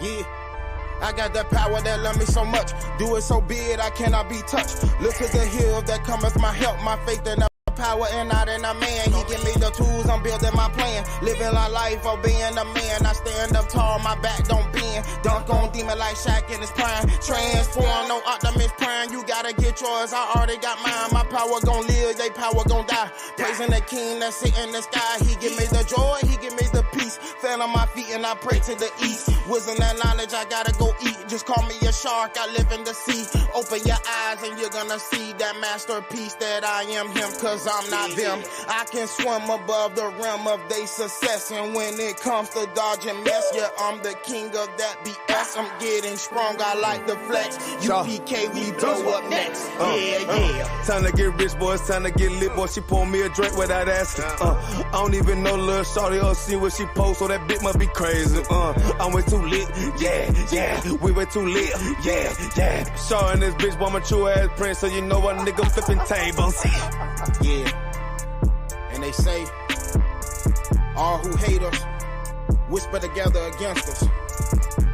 Yeah. I got that power that love me so much. Do it so big I cannot be touched. Look to the hill that cometh my help, my faith in the power and not in a man. He give me the tools, I'm building my plan. Living my life of being a man. I stand up tall, my back don't bend. Dunk on demon like Shaq in his prime. Transform, no Optimus Prime. You gotta get yours, I already got mine. My power gon' live, they power gon' die. Praising the king that sit in the sky. He give me the joy, he give me the peace. Fan on my feet and I pray to the east. Wisdom and knowledge, I gotta go eat. Just call me a shark, I live in the sea. Open your eyes and you're gonna see that masterpiece that I am him, cause I'm not them. I can swim above the rim of they success. And when it comes to dodging mess, yeah, I'm the king of that BS. I'm getting strong, I like the flex. U.P.K, we blow up next. Yeah. Time to get rich, boy, it's time to get lit, boy. She pour me a drink without asking. I don't even know little shorty or see what she post, so that bitch must be crazy. I went too lit, yeah. We went too lit, yeah. Showing this bitch, boy, mature ass prince, so you know what nigga flipping tables. Yeah. And they say, all who hate us whisper together against us.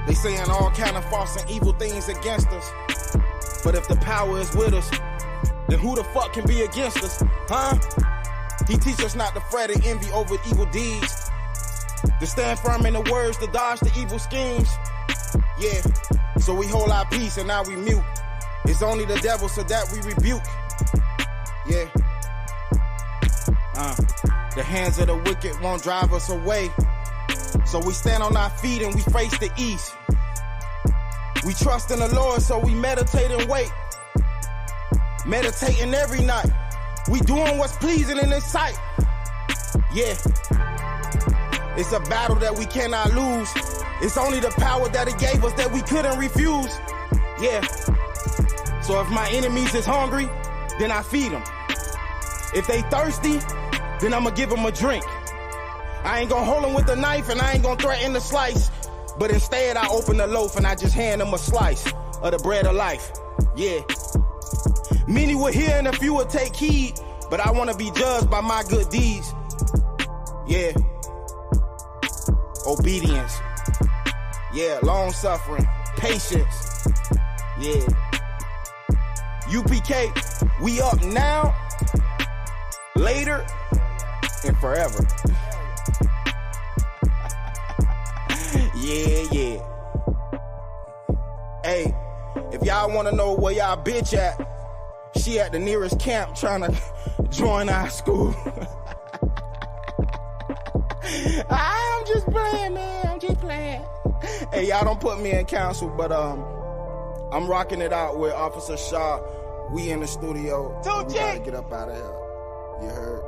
They saying all kind of false and evil things against us. But if the power is with us, then who the fuck can be against us, huh? He teach us not to fret and envy over evil deeds, to stand firm in the words, to dodge the evil schemes. Yeah, so we hold our peace and now we mute. It's only the devil, so that we rebuke. Yeah. The hands of the wicked won't drive us away. So we stand on our feet and we face the east. We trust in the Lord, so we meditate and wait. Meditating every night. We doing what's pleasing in His sight. Yeah. It's a battle that we cannot lose. It's only the power that He gave us that we couldn't refuse. Yeah. So if my enemies is hungry, then I feed them. If they thirsty, then I'ma give them a drink. I ain't gonna hold them with a knife and I ain't gonna threaten to slice. But instead I open the loaf and I just hand them a slice of the bread of life. Yeah. Many will hear and a few will take heed, but I wanna be judged by my good deeds. Yeah. Obedience. Yeah, long suffering. Patience. Yeah. U.P.K, we up now, later, and forever. Yeah. Hey, if y'all wanna know where y'all bitch at, she at the nearest camp trying to join our school. I'm just playing, man. I'm just playing. Hey, y'all don't put me in council, but I'm rocking it out with Officer Shaw. We in the studio. We gotta get up out of here. You heard?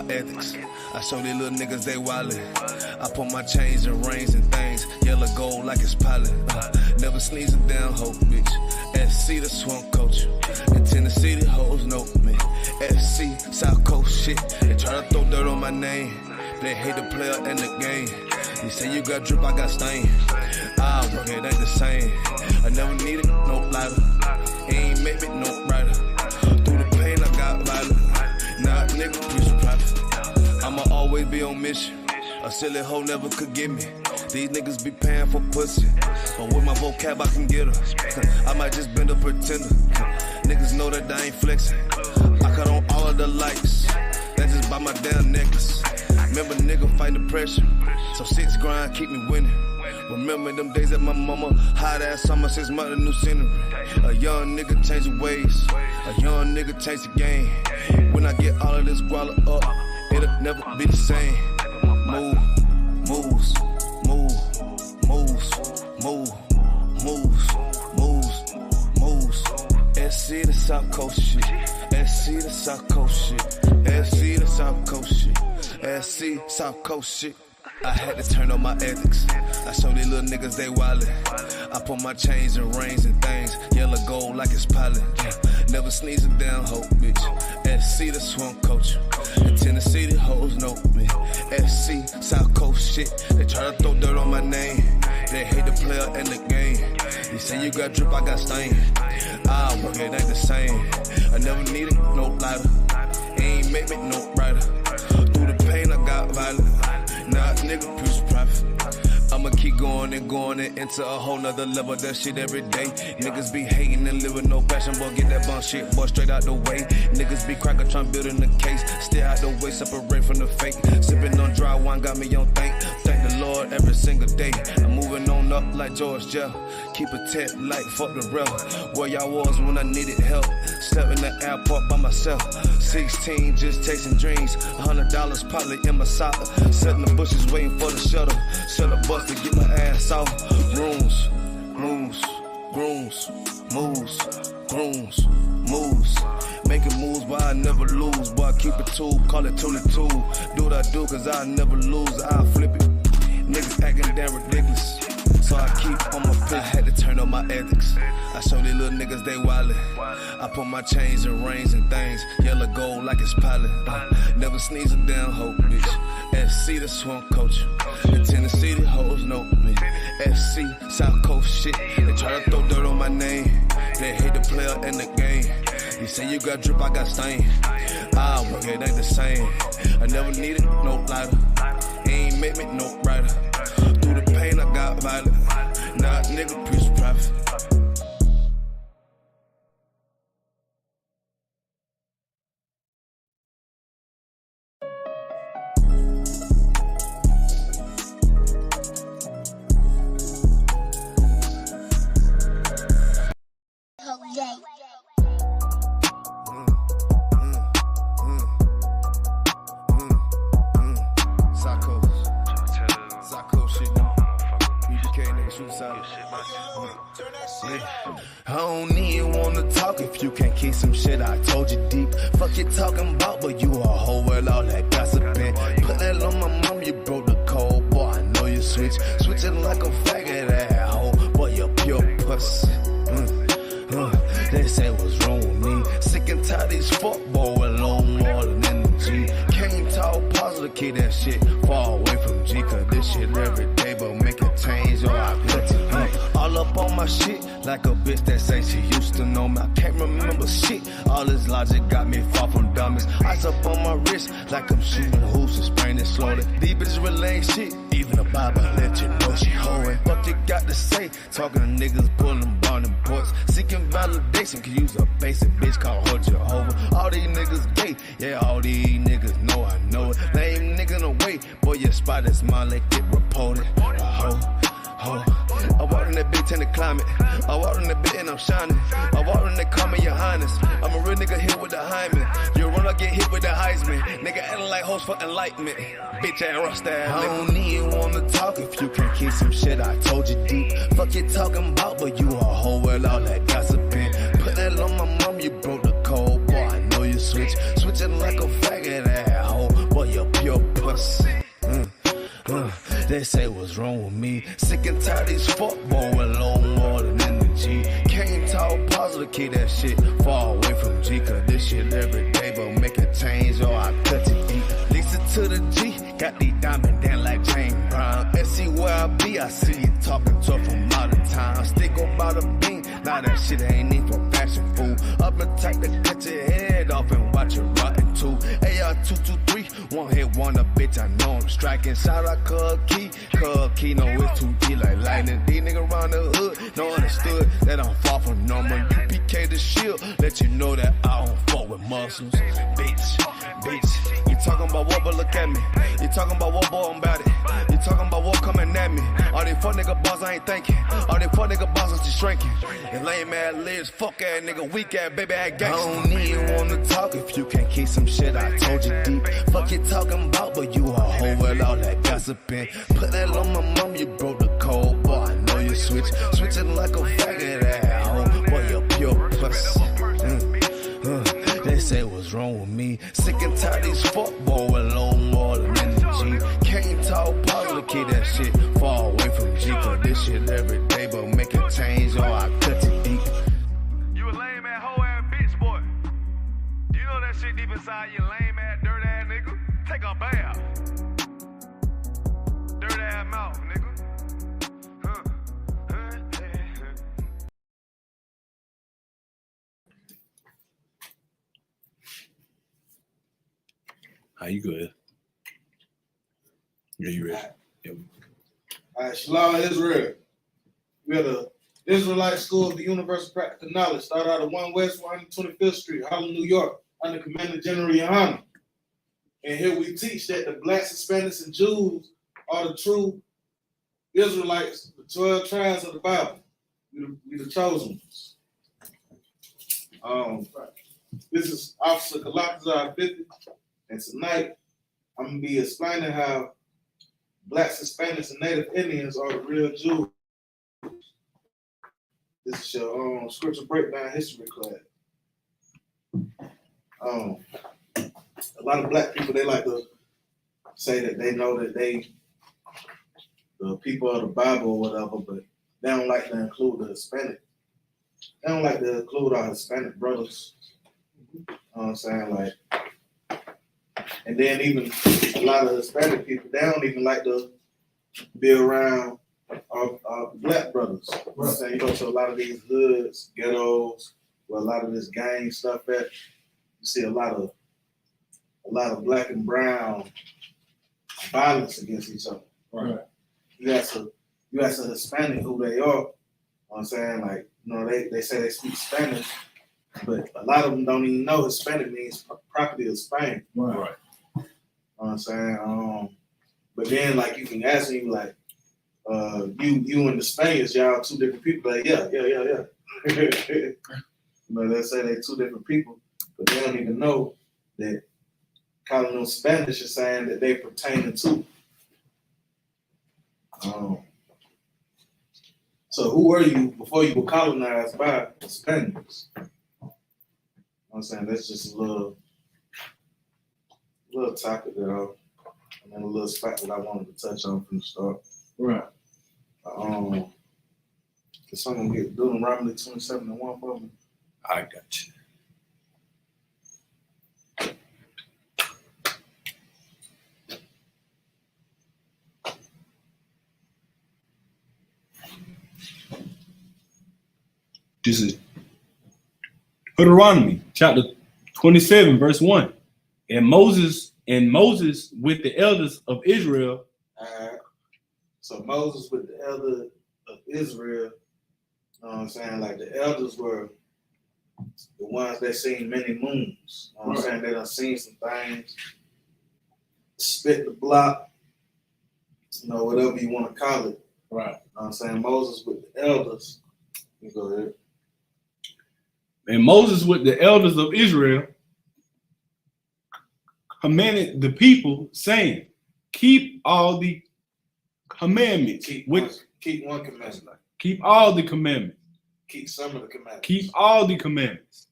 Ethics. I show these little niggas they wildin'. I put my chains and rings and things, yellow gold like it's pilot. Never sneeze a damn hoe, bitch. FC the swamp coach. In Tennessee, the hoes know me. FC, South Coast shit. They try to throw dirt on my name. They hate the player and the game. You say you got drip, I got stain. I work it ain't the same. I never needed no lighter. Ain't make me no brighter. Through the pain, I got violent. Nah, nigga, preach private. I'ma always be on mission. A silly hoe never could get me. These niggas be paying for pussy, but with my vocab I can get her. I might just bend a pretender. Niggas know that I ain't flexing. I cut on all of the lights. That's just by my damn necklace. Remember nigga fight the pressure, so 6 grind keep me winning. Remember them days at my mama, hot ass summer, 6 months of new scenery. A young nigga change the ways, a young nigga change the game. When I get all of this guala up, it'll never be the same. Move, moves, move, moves, move, moves, moves, moves. SC the South Coast shit, SC the South Coast shit, SC the South Coast shit, SC South Coast shit. I had to turn on my ethics. I show these little niggas they wildin'. I put my chains and rings and things, yellow gold like it's pilot. Never sneeze a damn hoe, bitch. SC the swamp coach. In Tennessee, the hoes know me. SC, South Coast shit. They try to throw dirt on my name. They hate the player and the game. You say you got drip, I got stain. I work, it ain't the same. I never needed no lighter. Ain't make me no brighter. Through the pain, I got violent. Nah, nigga, preach profit. I'ma keep going and into a whole nother level. That shit every day. Niggas be hating and living no passion. Boy, get that bum shit, boy, straight out the way. Niggas be cracking, trying building the case. Stay out the way, separate from the fake. Sipping on dry wine, got me on thank the Lord every single day. I'm moving on up like George Jeff. Keep a tent like fuck the ref. Where y'all was when I needed help. Slept in the airport by myself. 16, just chasing dreams. $100 probably in my sock. Sitting in the bushes waiting for the shuttle. Shut up, bus to get my ass off. Rooms, moves, grooms, moves, grooms, moves. Making moves, but I never lose. Boy, I keep it tool, call it tool. Do what I do, cause I never lose. I flip it. Niggas acting damn ridiculous. So I keep on my pick. I had to turn on my ethics. I show these little niggas they wildin'. I put my chains and rings and things, yellow gold like it's pilot. Never sneeze a damn hoe, bitch. SC the swamp coach. In Tennessee, the hoes know me. SC, South Coast shit. They try to throw dirt on my name. They hate the player and the game. You say you got drip, I got stain. I work, it ain't the same. I never needed no lighter. Ain't make me no brighter. Through the pain, I got violent. Nah, nigga, preach profit. I don't even wanna talk if you can't keep some shit I told you deep. Fuck you talking about, but you a hoe with all that gossiping. Put that on my mom, you broke the code, boy, I know you switching like a faggot that hoe, boy, you pure pussy. They say what's wrong with me. Sick and tired of these fuck boy with low more than energy. Can't talk positive, keep that shit far away from G. Cause this shit every day, but make it change or I put it all up on my shit like a bitch that say she used to know me. I can't remember shit. All this logic got me far from dummies. Ice up on my wrist like I'm shooting hoops and spraying it slowly. These bitches really ain't shit. Even the Bible let you know she hoeing. Fuck you got to say? Talking to niggas pulling burning ports. Seeking validation, can use a basic bitch called her Jehovah. All these niggas gay, yeah, all these niggas know I know it. Lame nigga in the way, boy, your spot is mine, let get reported. I walk in that bitch in the climate. I walk in that bitch and I'm shining. I walk in that call me YAHANNA. I'm a real nigga hit with the hymen. You run, I get hit with the Heisman. Nigga acting like hoes for enlightenment. Bitch ain't rust ass. I don't even wanna talk if you can't keep some shit I told you deep. Fuck you talking about, but you a hoe with all that gossiping. Put that on my mom, you broke the code, boy, I know you switching like a faggot that hoe, boy, you pure pussy. They say what's wrong with me. Sick and tired of these fuck boy with low more than energy. Can't talk positive, keep that shit far away from G. Cause this shit every day, but make a change or I cut it deep. Lisa to the G, got these diamonds down like James Brown. And see where I be, I see you talking to her from out of town. Stick on by the bean, now that shit ain't need for fashion fool. Up and tight to cut your head off and watch it rotten too. AR-223, one hit wonder, bitch, I know I'm striking. Shout out Cub Key, know it's 2D like lightning. These niggas around the hood, no understood that I'm far from normal. U.P.K the shield, let you know that I don't fuck with muscles. Bitch, you talking about what, but look at me. You talking about what, boy, I'm about it. You talking about what coming at me. All they fuck nigga boss, I ain't thinking. All they fuck nigga boss, just shrinking. And lame ass lives, fuck ass nigga, weak ass, baby ass gangsta. I don't even wanna talk if you can't keep some shit I told you deep. Fuck you talking about, but you a hoe with all that gossiping. Put that on my mom, you broke the code, boy, I know you switching like a faggot that hoe, boy, you pure pussy. They say what's wrong with me. Sick and tired of these fuck boy with low more than energy. Can't talk positive, keep that shit far away from G. Cause this shit every day, but make it inside, you lame ass, dirt ass nigga. Take a bath. Dirt ass mouth, nigga. How you good? Yeah, you ready? Yep. All right, Shalom, Israel. We are the Israelite School of the Universal Practical Knowledge. Start out at 1 West 125th Street, Harlem, New York, under Commander General YAHANNA. And here we teach that the blacks, Hispanics, and Jews are the true Israelites, the 12 tribes of the Bible. We the chosen ones. This is Officer Kalakazar 50, and tonight I'm going to be explaining how blacks, Hispanics, and Native Indians are the real Jews. This is your scripture breakdown history class. A lot of black people, they like to say that they know that they the people of the Bible or whatever, but they don't like to include the Hispanic. They don't like to include our Hispanic brothers. You know what I'm saying? Like, and then even a lot of Hispanic people, they don't even like to be around our black brothers. You know what I'm saying? You go to a lot of these hoods, ghettos, where a lot of this gang stuff at, you see a lot of black and brown violence against each other. Right. You ask a Hispanic who they are, you know what I'm saying? Like, you know, they say they speak Spanish, but a lot of them don't even know Hispanic means property of Spain. Right. You know what I'm saying? But then, like, you can ask me, like, you and the Spaniards, y'all two different people. Like, yeah. You know, they say they're two different people, but they don't even know that calling them Spanish is saying that they pertain to. So who were you before you were colonized by the Spaniards? You know what I'm saying? That's just a little topic that and then a little spot that I wanted to touch on from the start. Right. Can someone get Deuteronomy 27:1 for me? I got you. This is Deuteronomy chapter 27, verse 1. And Moses with the elders of Israel. So Moses with the elders of Israel, you know what I'm saying? Like the elders were the ones that seen many moons. You know what I'm saying? They done seen some things, spit the block, you know, whatever you want to call it. Right. You know what I'm saying? Moses with the elders. You go ahead. And Moses with the elders of Israel commanded the people, saying, keep all the commandments. Keep one commandment. Keep all the commandments. Keep some of the commandments. Keep all the commandments.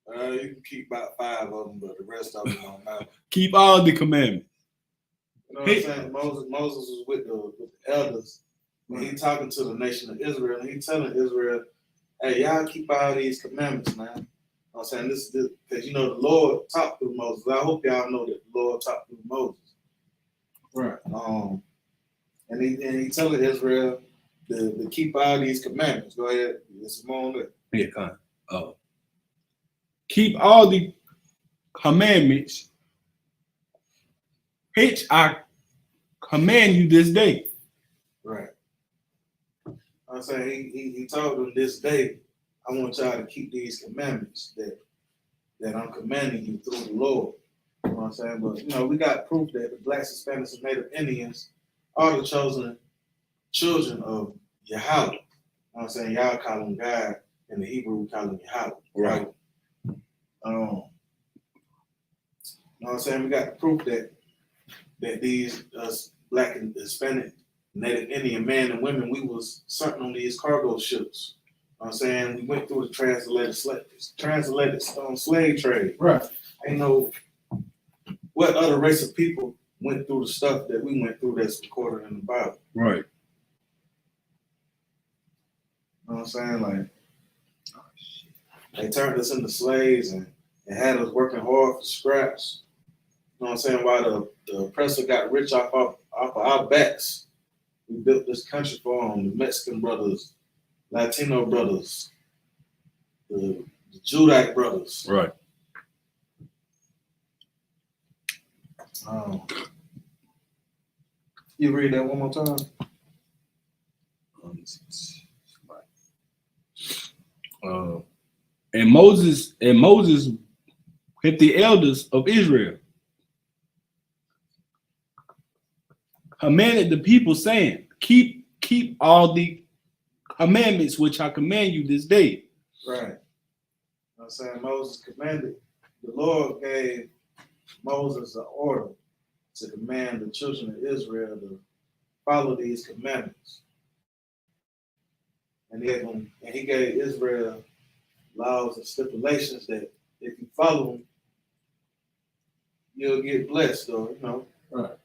You can keep about 5 of them, but the rest of them don't matter. Keep all the commandments. You know what I'm saying? Moses was with the elders when he talking to the nation of Israel, and he telling Israel, hey, y'all keep all these commandments, man. You know what I'm saying? This because, you know, the Lord talked through Moses. I hope y'all know that the Lord talked through Moses. Right. And he telling Israel to keep all these commandments. Go ahead. It's more on that. Yeah, keep all the commandments which I command you this day. Right. I'm saying he told them this day, I want y'all to keep these commandments that I'm commanding you through the Lord. You know what I'm saying? But, you know, we got proof that the blacks, Hispanics, and Native Indians are the chosen children of Yahweh. You know what I'm saying? Y'all call him God, in the Hebrew we call him Yahweh. Right. You know what I'm saying? We got proof that these black and Hispanic, Native Indian men and women, we was certain on these cargo ships. You know what I'm saying? We went through the transatlantic slave trade. Right. Ain't no what other race of people went through the stuff that we went through that's recorded in the Bible. Right. You know what I'm saying? Like, they turned us into slaves and and had us working hard for scraps. You know what I'm saying? While the oppressor got rich off of our backs, we built this country for them. The Mexican brothers, Latino brothers, the Judite brothers. Right. You read that one more time? And Moses hit the elders of Israel, commanded the people, saying, keep all the commandments which I command you this day. Right. You know what I'm saying? Moses commanded. The Lord gave Moses an order to command the children of Israel to follow these commandments. And he gave Israel laws and stipulations that if you follow them, you'll get blessed, or Right.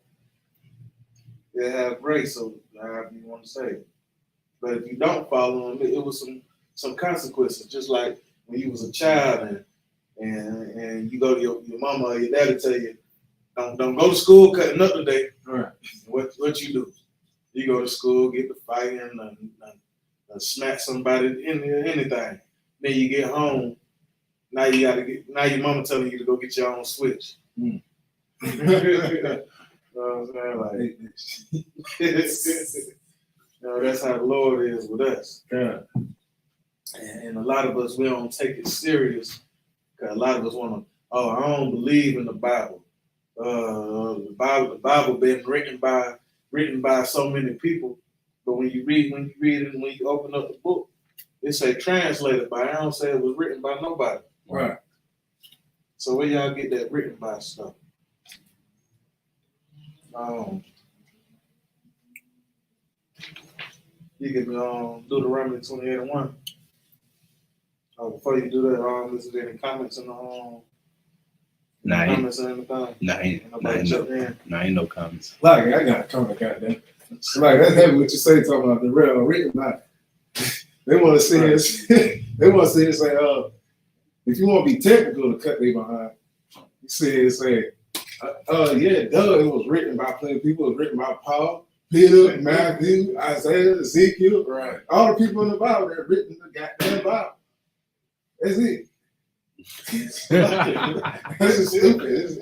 They'll have grace, or however you want to say it. But if you don't follow them, it was some consequences. Just like when you was a child and you go to your mama or your daddy tell you, don't go to school cutting up today. Right. What you do? You go to school, get to fighting, and smack somebody, anything. Then you get home. Now your mama telling you to go get your own switch. Mm. You know what I'm saying? Like, that's how the Lord is with us. Yeah. And a lot of us, we don't take it serious. Because a lot of us want to, I don't believe in the Bible. The Bible been written by so many people. But when you read it, when you open up the book, it say translated by. I don't say it was written by nobody. Right. So where y'all get that written by stuff? You can Deuteronomy 28:1. Before you do that, is there any comments in the comments or anything? Ain't no comments. Like, I got a comment, goddamn. Like, that's heavy what you say talking about the real written by. They want to see us. They want to see us say, if you want to be technical to cut me behind, you say, it was written by plenty of people. It was written by Paul, Peter, Matthew, Isaiah, Ezekiel. Right. All the people in the Bible that written the goddamn Bible. That's it. This is stupid.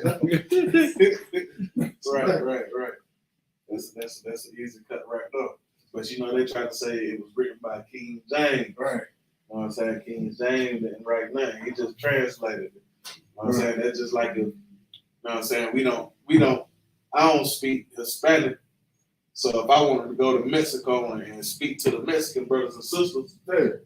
Right. That's an easy cut right there. But they try to say it was written by King James. Right. You know what I'm saying? King James, and right now he just translated it. You know what I'm saying? That's just like you know what I'm saying? I don't speak Hispanic. So if I wanted to go to Mexico and speak to the Mexican brothers and sisters,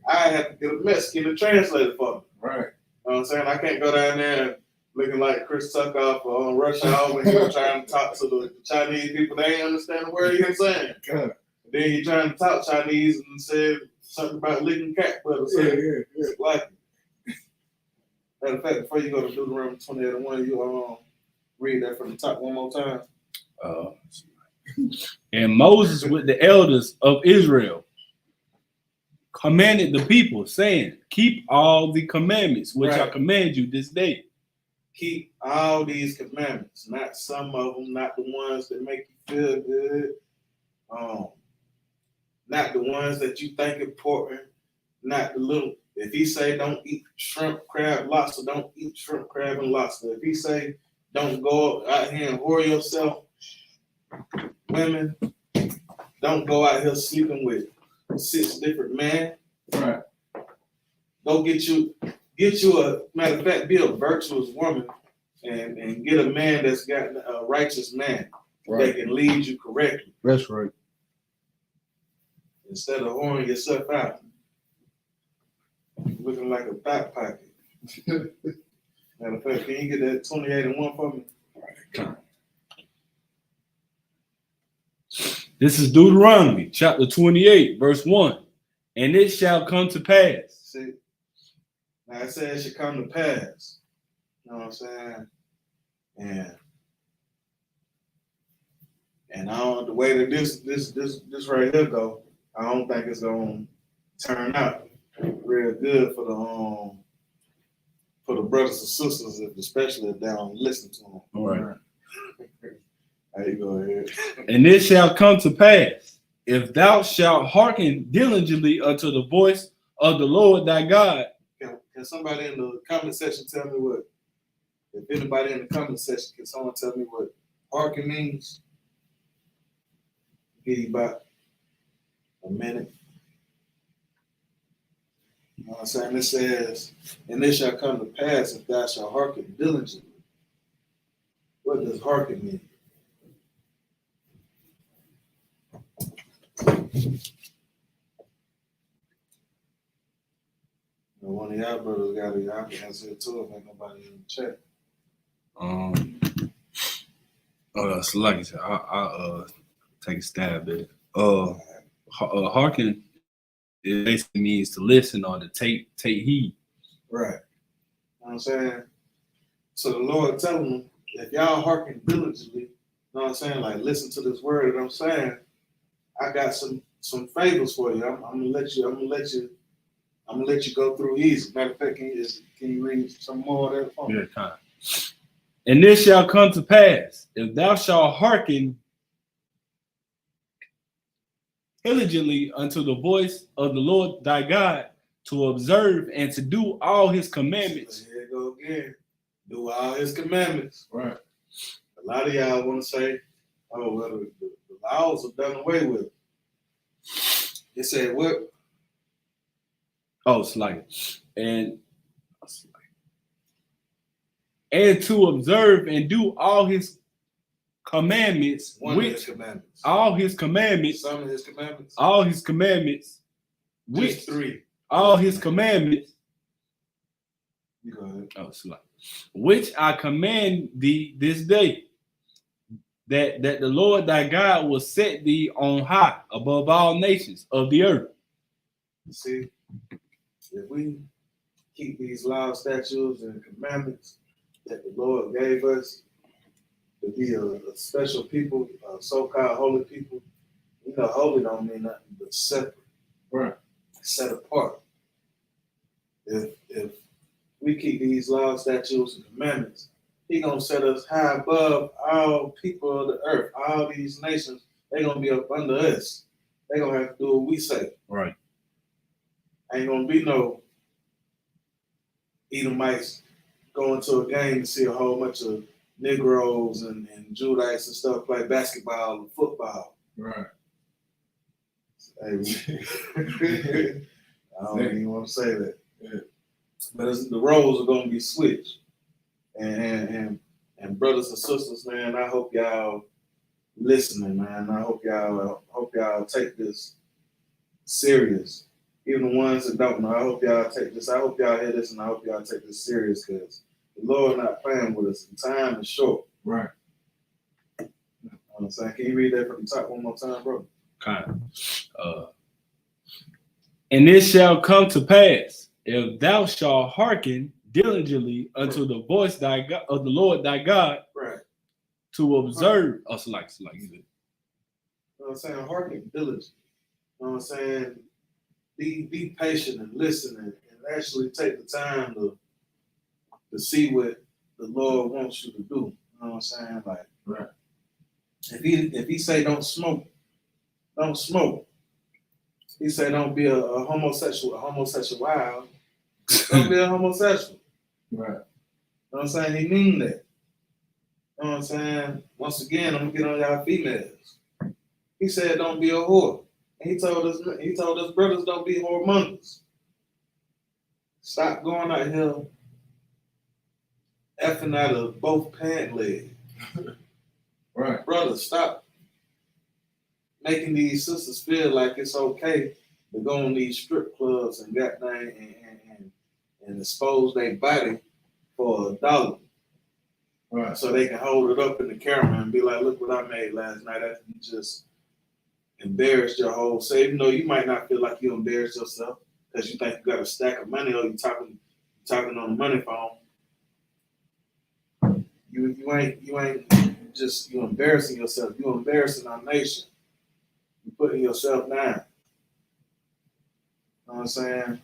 I have to get a Mexican to translate it for me. Right. You know what I'm saying? I can't go down there looking like Chris Tucker on Rush Hour when he was trying to talk to the Chinese people. They ain't understand the word he was saying. God. Then he trying to talk Chinese and said something about licking cat butt or something. Yeah. Like it. Matter of fact, before you go to Deuteronomy 28:1, you read that from the top one more time. And Moses with the elders of Israel commanded the people, saying, keep all the commandments which I command you this day. Keep all these commandments, not some of them, not the ones that make you feel good, not the ones that you think important, not the little. If he say don't eat shrimp, crab, lobster, don't eat shrimp, crab, and lobster. If he say don't go out here and whore yourself, women, don't go out here sleeping with 6 different men. Right. Go get you a, matter of fact, be a virtuous woman and get a man that's got a righteous man that can lead you correctly. That's right. Instead of whoring yourself out, looking like a thought pocket. Matter of fact, can you get that 28:1 for me? This is Deuteronomy chapter 28, verse 1. And it shall come to pass. See, now it says it should come to pass. You know what I'm saying? And I don't, the way that this right here go, I don't think it's gonna turn out real good for the brothers and sisters, especially if they don't listen to them. All right. How you go ahead? And it shall come to pass, if thou shalt hearken diligently unto the voice of the Lord thy God. Can somebody in the comment section tell me what? If anybody in the comment section, can someone tell me what hearken means? Give you about a minute. You know what I'm saying? It says, and it shall come to pass if thou shalt hearken diligently. What does hearken mean? One of y'all brothers got it. Y'all can answer it too if ain't nobody in the chat. So like I said, I'll take a stab at it. Hearken, it basically means to listen or to take heed. Right. You know what I'm saying? So the Lord telling them, if y'all hearken diligently, you know what I'm saying? Like, listen to this word that I'm saying. I got some favors for you. I'm gonna let you go through easy. Matter of fact, can you read some more of that for me? Yeah, time. And this shall come to pass, if thou shalt hearken diligently unto the voice of the Lord thy God, to observe and to do all his commandments. So here you go again. Do all his commandments. Right. A lot of y'all want to say, oh, well, the laws are done away with. It said what? Oh, it's like, and to observe and do all his commandments, One of his commandments. All his commandments, Some of his commandments. all his commandments, Just three. All his commandments. You go ahead. Oh, it's like, which I command thee this day, that the Lord thy God will set thee on high above all nations of the earth. See, if we keep these laws, statutes, and commandments that the Lord gave us to be a special people, a so-called holy people, you know, holy don't mean nothing but separate, Right. set apart. If we keep these laws, statutes, and commandments, He gonna set us high above all people of the earth, all these nations. They gonna be up under us. They gonna have to do what we say. Right. Ain't gonna be no Edomites going to a game to see a whole bunch of Negroes and Judites and stuff play basketball and football. Right. Hey, I don't even want to say that. Yeah. But the roles are gonna be switched. And brothers and sisters, man, I hope y'all listening, man. I hope y'all take this serious. Even the ones that don't know, I hope y'all take this. I hope y'all hear this, and I hope y'all take this serious, because the Lord not playing with us. The time is short. Right. You know what I'm saying? Can you read that from the top one more time, bro? Kind of. And it shall come to pass, if thou shalt hearken diligently unto the voice of the Lord thy God, Right. to observe us like you did. You know what I'm saying? Hearken diligently. You know what I'm saying? Be patient and listen and actually take the time to see what the Lord wants you to do. You know what I'm saying? Like, right. If he say don't smoke, don't smoke. He say don't be a homosexual, wild. Don't be a homosexual. Right. You know what I'm saying? He mean that. You know what I'm saying? Once again, I'm gonna get on y'all females. He said don't be a whore. And he told us brothers don't be whoremongers. Stop going out here effing out of both pant legs. Right. Brothers, stop making these sisters feel like it's okay to go in these strip clubs and and expose their body for $1. Right. So they can hold it up in the camera and be like, look what I made last night after you just embarrassed your whole self. Even though you might not feel like you embarrassed yourself because you think you got a stack of money or you talking on the money phone. You ain't just you embarrassing yourself. You embarrassing our nation. You putting yourself down. You know what I'm saying?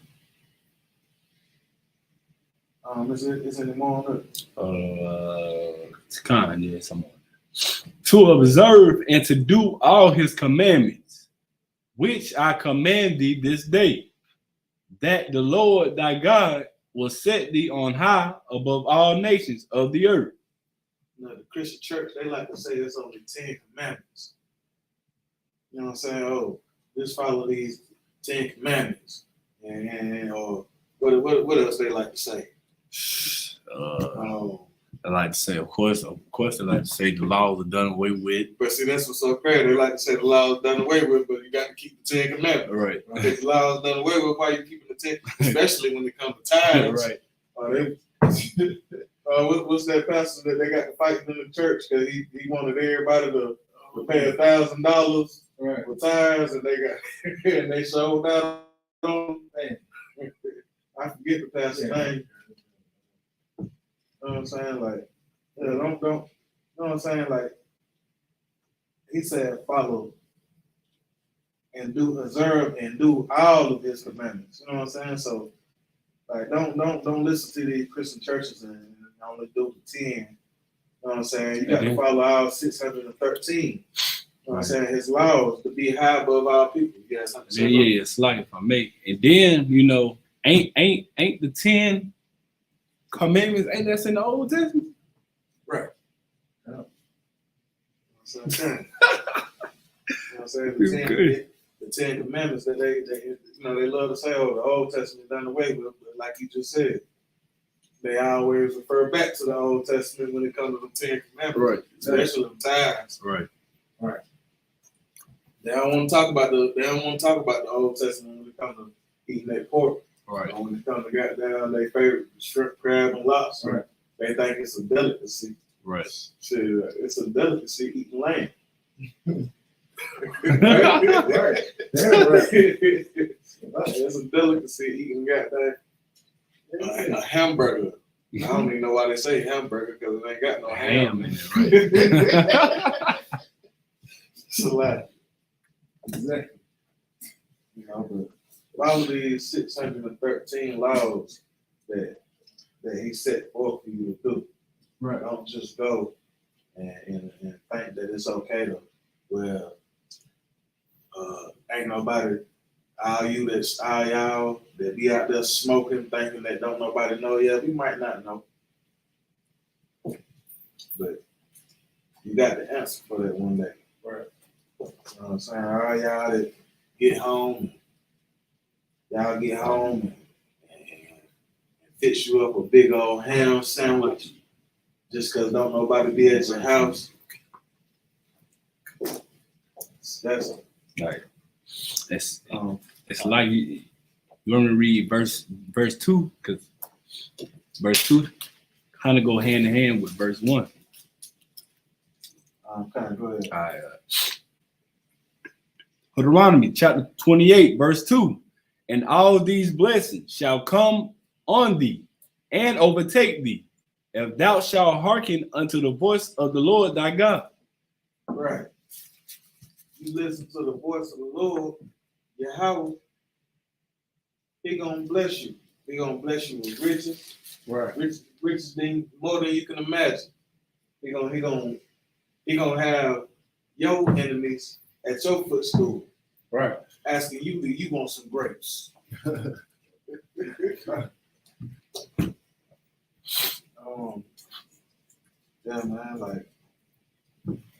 Is any more on it? It's kind of yeah, some more. To observe and to do all his commandments, which I command thee this day, that the Lord thy God will set thee on high above all nations of the earth. You know, the Christian church, they like to say there's only 10 commandments. You know what I'm saying? Oh, just follow these 10 commandments. And or what else they like to say? I like to say, of course, they like to say the laws are done away with. But see, that's what's so crazy. They like to say the laws are done away with, but you got to keep the 10 commandments. Right. If the laws are done away with, why you keeping the 10? Especially when it comes to tithes. Right. What's that pastor that they got to fight in the church because he wanted everybody to pay $1,000 for tithes, and they sold out on them. I forget the pastor's name. You know what I'm saying? Like, yeah, don't. You know what I'm saying? Like, he said, follow and observe and do all of his commandments. You know what I'm saying? So, like, don't listen to these Christian churches and only do the 10. You know what I'm saying? You got to follow all 613. You know what I'm saying? His laws to be high above all people. Yeah, it's like if I make, and then ain't the 10 commandments, ain't that in the Old Testament? Right. Yeah. That's what I'm saying. You know what I'm saying? The 10 commandments that they love to say, oh, the Old Testament done away with, but like you just said, they always refer back to the Old Testament when it comes to the 10 commandments, right? Especially the tithes, right? They don't want to talk about the Old Testament when it comes to eating that pork, right? When it comes to goddamn their favorite shrimp, crab, and lobster, right? They think it's a delicacy, right? Shit, it's a delicacy eating lamb. Right. It's a delicacy eating goddamn a hamburger. I don't even know why they say hamburger because it ain't got no ham in it, right? It's a lot. Exactly. You know, but all of these 613 laws that he set forth for you to do. Right. Don't just go and think that it's okay to, well, ain't nobody, all y'all that be out there smoking, thinking that don't nobody know. Yeah, we might not know. But you got the answer for that one day. Right. You know what I'm saying? All y'all that get home and fix you up a big old ham sandwich just because don't nobody be at your house. That's right. It's like you want to read verse 2 because verse 2 kind of go hand in hand with verse 1. Go ahead. All right. Deuteronomy chapter 28 verse 2. And all these blessings shall come on thee and overtake thee if thou shalt hearken unto the voice of the Lord thy God. Right. You listen to the voice of the Lord, Yahweh, he gonna bless you. He gonna bless you with riches. Right. Riches more than you can imagine. He gonna have your enemies at your footstool. Right. Asking you, do you want some grapes? Yeah, man, like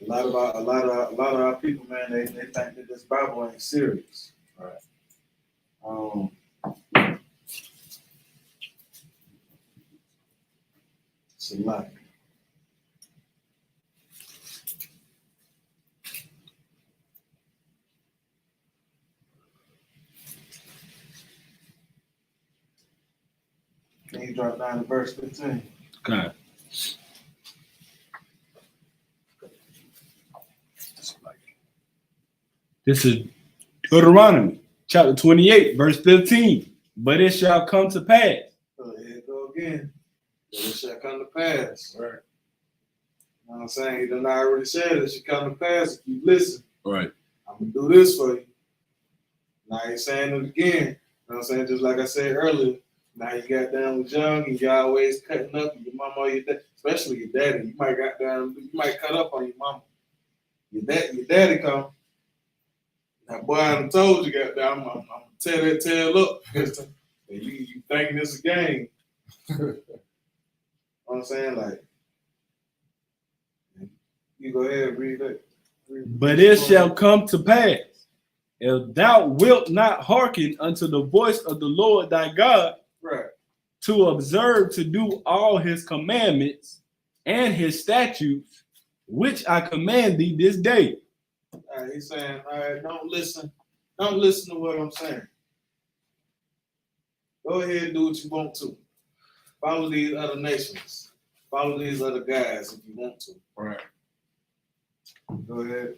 a lot of our people, man, they think that this Bible ain't serious. Right. It's a lot. Can you drop down to verse 15? Okay. This is Deuteronomy chapter 28, verse 15. But it shall come to pass. Oh, here you go again. But it shall come to pass. Right. You know what I'm saying? He done already said it should come to pass if you listen. Right. I'm going to do this for you. Now he's saying it again. You know what I'm saying? Just like I said earlier, Now you got down was young and you always cutting up with your mama or your dad, especially your daddy. You might got down, you might cut up on your mama. Your daddy come. Now boy, I done told you got down, I'm gonna tear that tail up. And you thinking this a game. You know what I'm saying? Like, you go ahead and read that. But it shall come to pass, if thou wilt not hearken unto the voice of the Lord thy God, Right. to observe to do all his commandments and his statutes, which I command thee this day. All right, he's saying, all right, don't listen to what I'm saying. Go ahead and do what you want to. Follow these other nations. Follow these other guys if you want to. Right. Go ahead.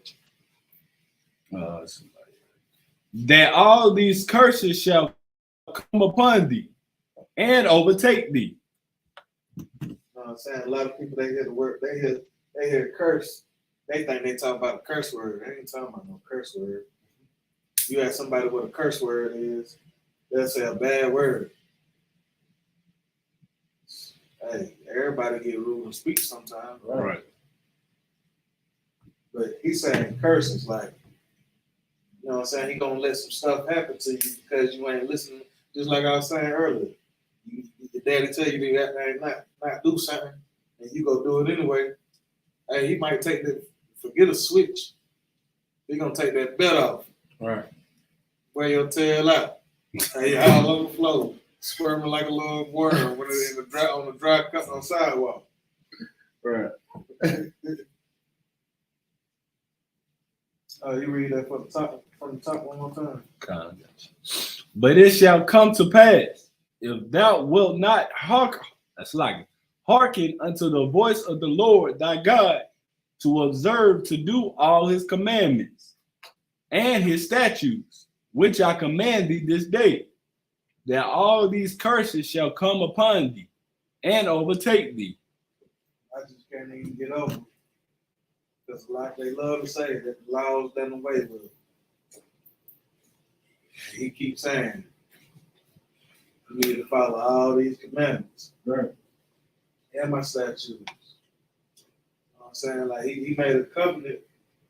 That all these curses shall come upon thee and overtake thee. You know what I'm saying? A lot of people, they hear the word, they hear curse. They think they talk about a curse word. They ain't talking about no curse word. You ask somebody what a curse word is, they'll say a bad word. Hey, everybody get rude of speech sometimes. Right. But he's saying curses, like, you know what I'm saying? He gonna let some stuff happen to you because you ain't listening. Just like I was saying earlier, your daddy tell you to not do something, and you go do it anyway. Hey, he might forget a switch. He gonna take that belt off. Right. Wear your tail out. Hey, all over the floor, squirming like a little worm when it's on the dry cut on the sidewalk. Right. You read that from the top one more time. But it shall come to pass, if thou wilt not hearken unto the voice of the Lord thy God, to observe to do all his commandments and his statutes, which I command thee this day, that all these curses shall come upon thee and overtake thee. I just can't even get over it. Because like they love to say that the law's done away with. And he keeps saying, you need to follow all these commandments. Right. And my statutes. You know what I'm saying? Like he made a covenant.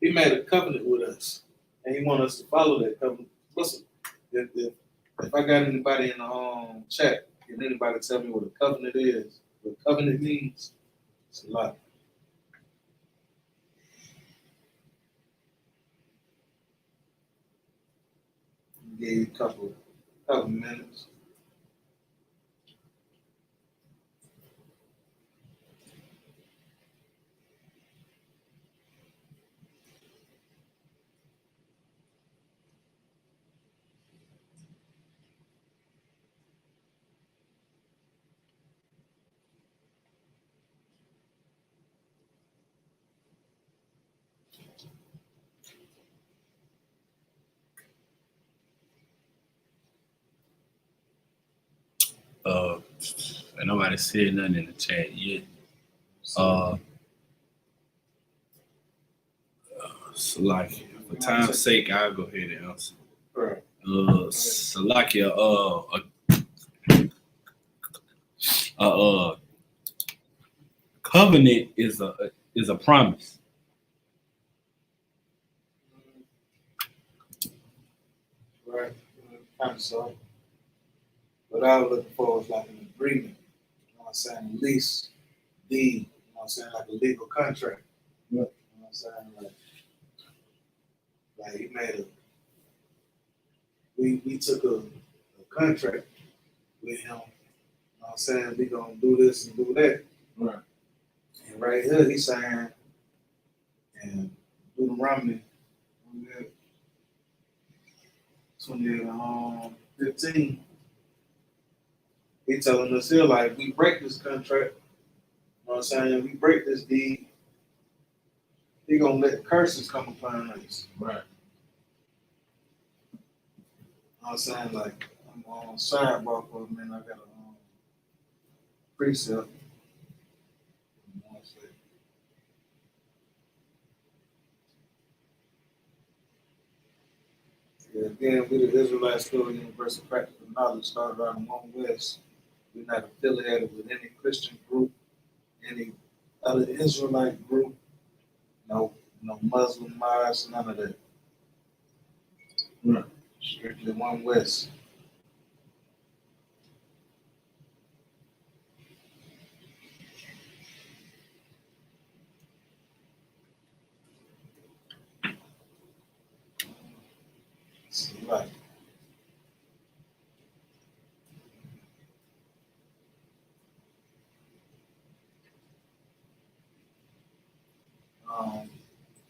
He made a covenant with us. And he wants us to follow that covenant. Listen, if I got anybody in the chat, can anybody tell me what a covenant is? What covenant means? It's a lot. Give you a couple minutes. And nobody said nothing in the chat yet. So like, for time's sake, I'll go ahead and answer. Right. Salakia, covenant is a promise. Right. Kind of so. What I was looking for was like an agreement. You know what I'm saying? A lease, deed. You know what I'm saying? Like a legal contract. Yeah. You know what I'm saying? Like he made we took a contract with him. You know what I'm saying? We gonna do this and do that. Right. And right here he's saying, and Deuteronomy 28:15. He telling us here, like, we break this contract, you know what I'm saying? We break this deed, he gonna let curses come upon us. Right. You know what I'm saying? Like, I'm on sidebar for a minute, I got a precept. Yeah, again, we the Israelite School of Universal Practical Knowledge started out in 1 West We're not affiliated with any Christian group, any other Israelite group, no Muslim mosques, none of that. Right. Strictly One West. Right.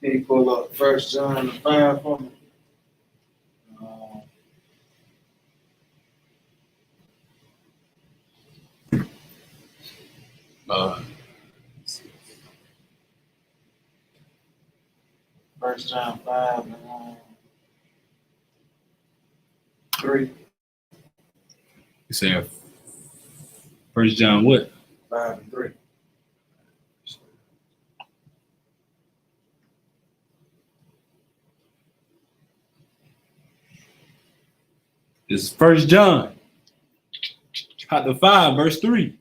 Can you pull up 1 John 5 for me? First John 5 and 3. You say 1 John what? 5 and 3. This is 1 John, chapter 5, verse 3.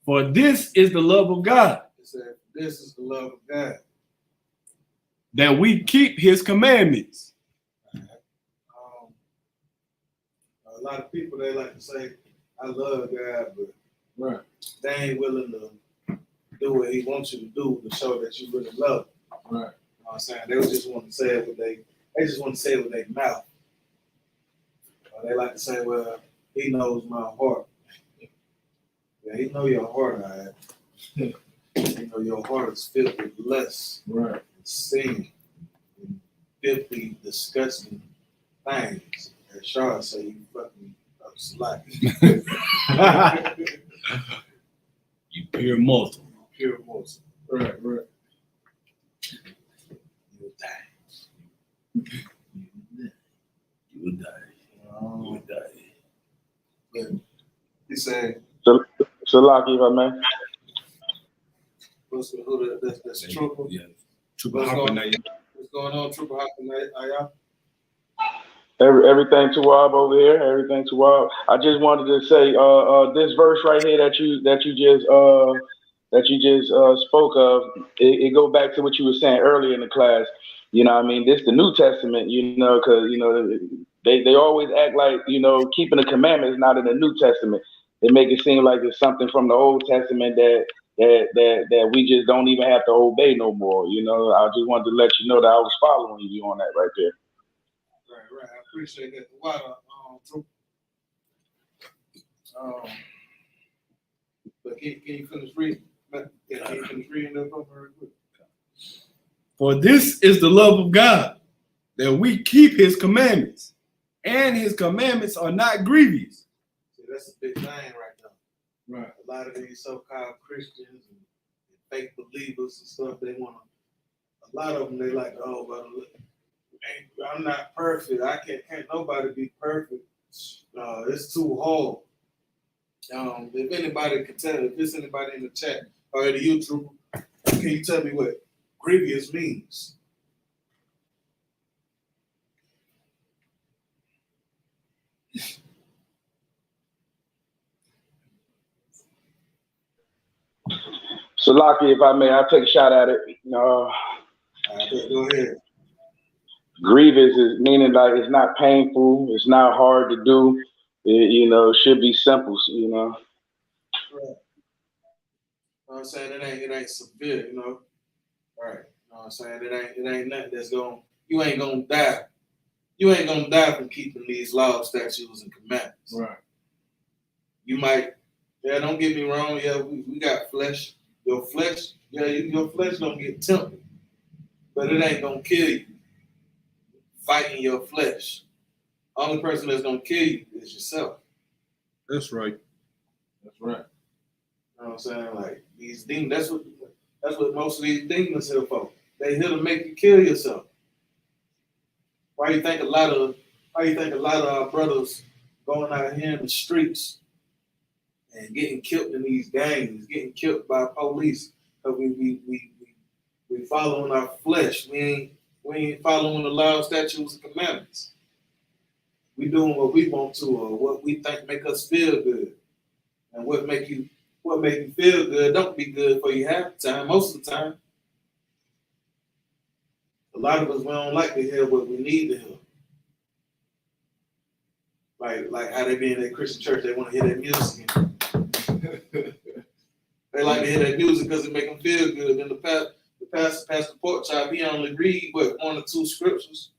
For this is the love of God. It said, this is the love of God. That we keep his commandments. A lot of people, they like to say, I love God, but Right. they ain't willing to do what he wants you to do to show that you really love him. Right. You know what I'm saying? They just want to say it with they just want to say it with their mouth. They like to say, well, he knows my heart. Yeah, he know your heart, all right. You know your heart is filled with lust, Right. and sin, and filthy, disgusting things. As Shaw say, you fucking up slack. You pure mortal. Pure mortal. Right. Right. You'll die. You will die. You will die. Yeah. He said, Shalaki, if I may. what's who that's Trooper? Yeah. Trooper Hopper now. What's going on, Trooper Hopper? I.S.U.P.K? Everything to Wab over here. Everything to Wab. I just wanted to say, this verse right here that you just spoke of, it go back to what you were saying earlier in the class. You know what I mean? This the New Testament, you know, because, you know, they always act like, you know, keeping the commandments is not in the New Testament. They make it seem like it's something from the Old Testament that we just don't even have to obey no more. You know, I just wanted to let you know that I was following you on that right there. Right. I appreciate that. The water, Trooper. But can you finish reading? Can you finish reading that from very quick? For this is the love of God, that we keep his commandments, and his commandments are not grievous. See, that's a big thing right now. Right. A lot of these so-called Christians and fake believers and stuff, they want to, a lot of them, they like, oh, well, look, I'm not perfect. I can't nobody be perfect. It's too hard. If anybody can tell, if there's anybody in the chat or in the YouTube, can you tell me what grievous means? Shalaki, if I may, I'll take a shot at it. Go ahead. Grievous is meaning like it's not painful, it's not hard to do. You know, it should be simple. You know. Right. You know what I'm saying? It ain't severe, you know. Right. You know what I'm saying? It ain't nothing that's you ain't gonna die. You ain't gonna die from keeping these laws, statutes, and commandments. Right. You might, don't get me wrong, we got flesh. Your flesh, your flesh gonna get tempted, but it ain't gonna kill you. Fighting your flesh. Only person that's gonna kill you is yourself. That's right. That's right. You know what I'm saying? Like these demons, that's what most of these demons here for. They here to make you kill yourself. Why you think a lot of our brothers going out here in the streets and getting killed in these gangs, getting killed by police? Because we following our flesh. We ain't following the law, statutes, and commandments. We doing what we want to or what we think make us feel good. You know And what make you feel good don't be good for you half the time, most of the time. A lot of us, we don't like to hear what we need to hear. Like how they be in their Christian church, they want to hear that music. They like to hear that music because it make them feel good. And the pastor Porkchop, he only read what 1 or 2 scriptures,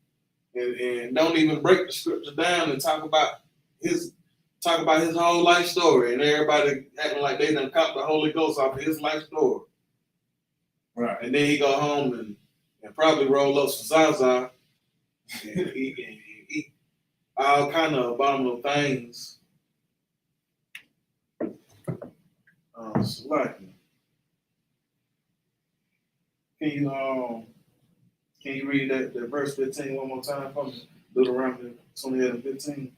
and don't even break the scripture down and talk about his whole life story. And everybody acting like they done caught the Holy Ghost off of his life story. Right. And then he go home and probably roll up some Zaza and eat all kind of abominable things. Can you read that verse 15 one more time for me? Deuteronomy 28 and 15.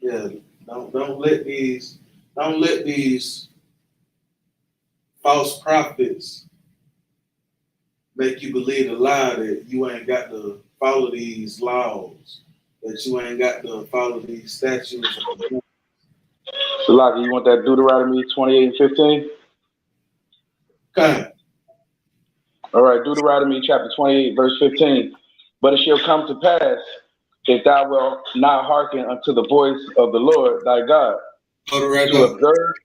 Yeah, don't let these false prophets make you believe the lie that you ain't got to follow these laws, that you ain't got to follow these statutes. So, Lockie, you want that Deuteronomy 28 and 15? Okay. All right, Deuteronomy chapter 28, verse 15. But it shall come to pass, if thou wilt not hearken unto the voice of the Lord thy God, to observe.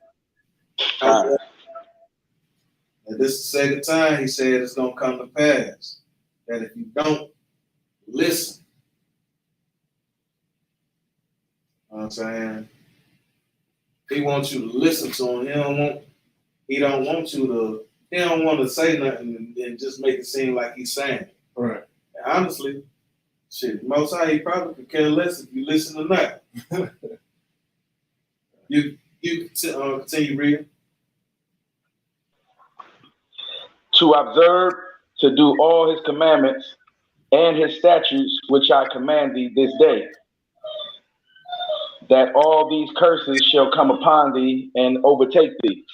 And this is the second time he said it's going to come to pass that if you don't listen, you know what I'm saying? He wants you to listen to him. He don't want to say nothing and just make it seem like he's saying it. Right. And honestly, shit, most high, he probably could care less if you listen or not. You continue reading. To observe, to do all his commandments and his statutes, which I command thee this day, that all these curses shall come upon thee and overtake thee.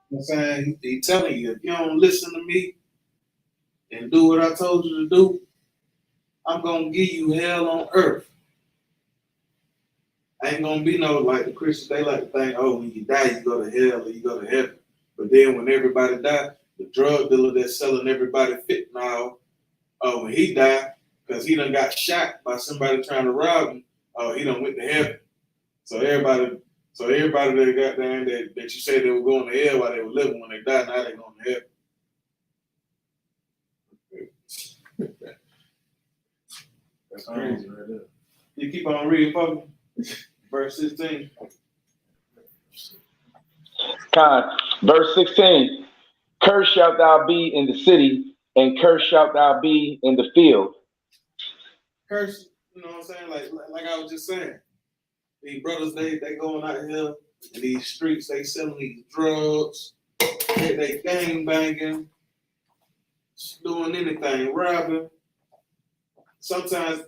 You know what I'm saying? He's telling you, if you don't listen to me and do what I told you to do, I'm going to give you hell on earth. Ain't going to be no, like the Christians, they like to think, oh, when you die, you go to hell or you go to heaven. But then when everybody die, the drug dealer that's selling everybody fentanyl, when he died, because he done got shot by somebody trying to rob him, he done went to heaven. So everybody that got down that you said they were going to hell while they were living, when they died, now they're going to heaven. That's crazy right there. You keep on reading for me. Verse 16. Verse 16. Cursed shalt thou be in the city, and cursed shalt thou be in the field. Curse, you know what I'm saying? Like I was just saying. These brothers, they going out here in these streets, they selling these drugs, they gang banging, doing anything, robbing. Sometimes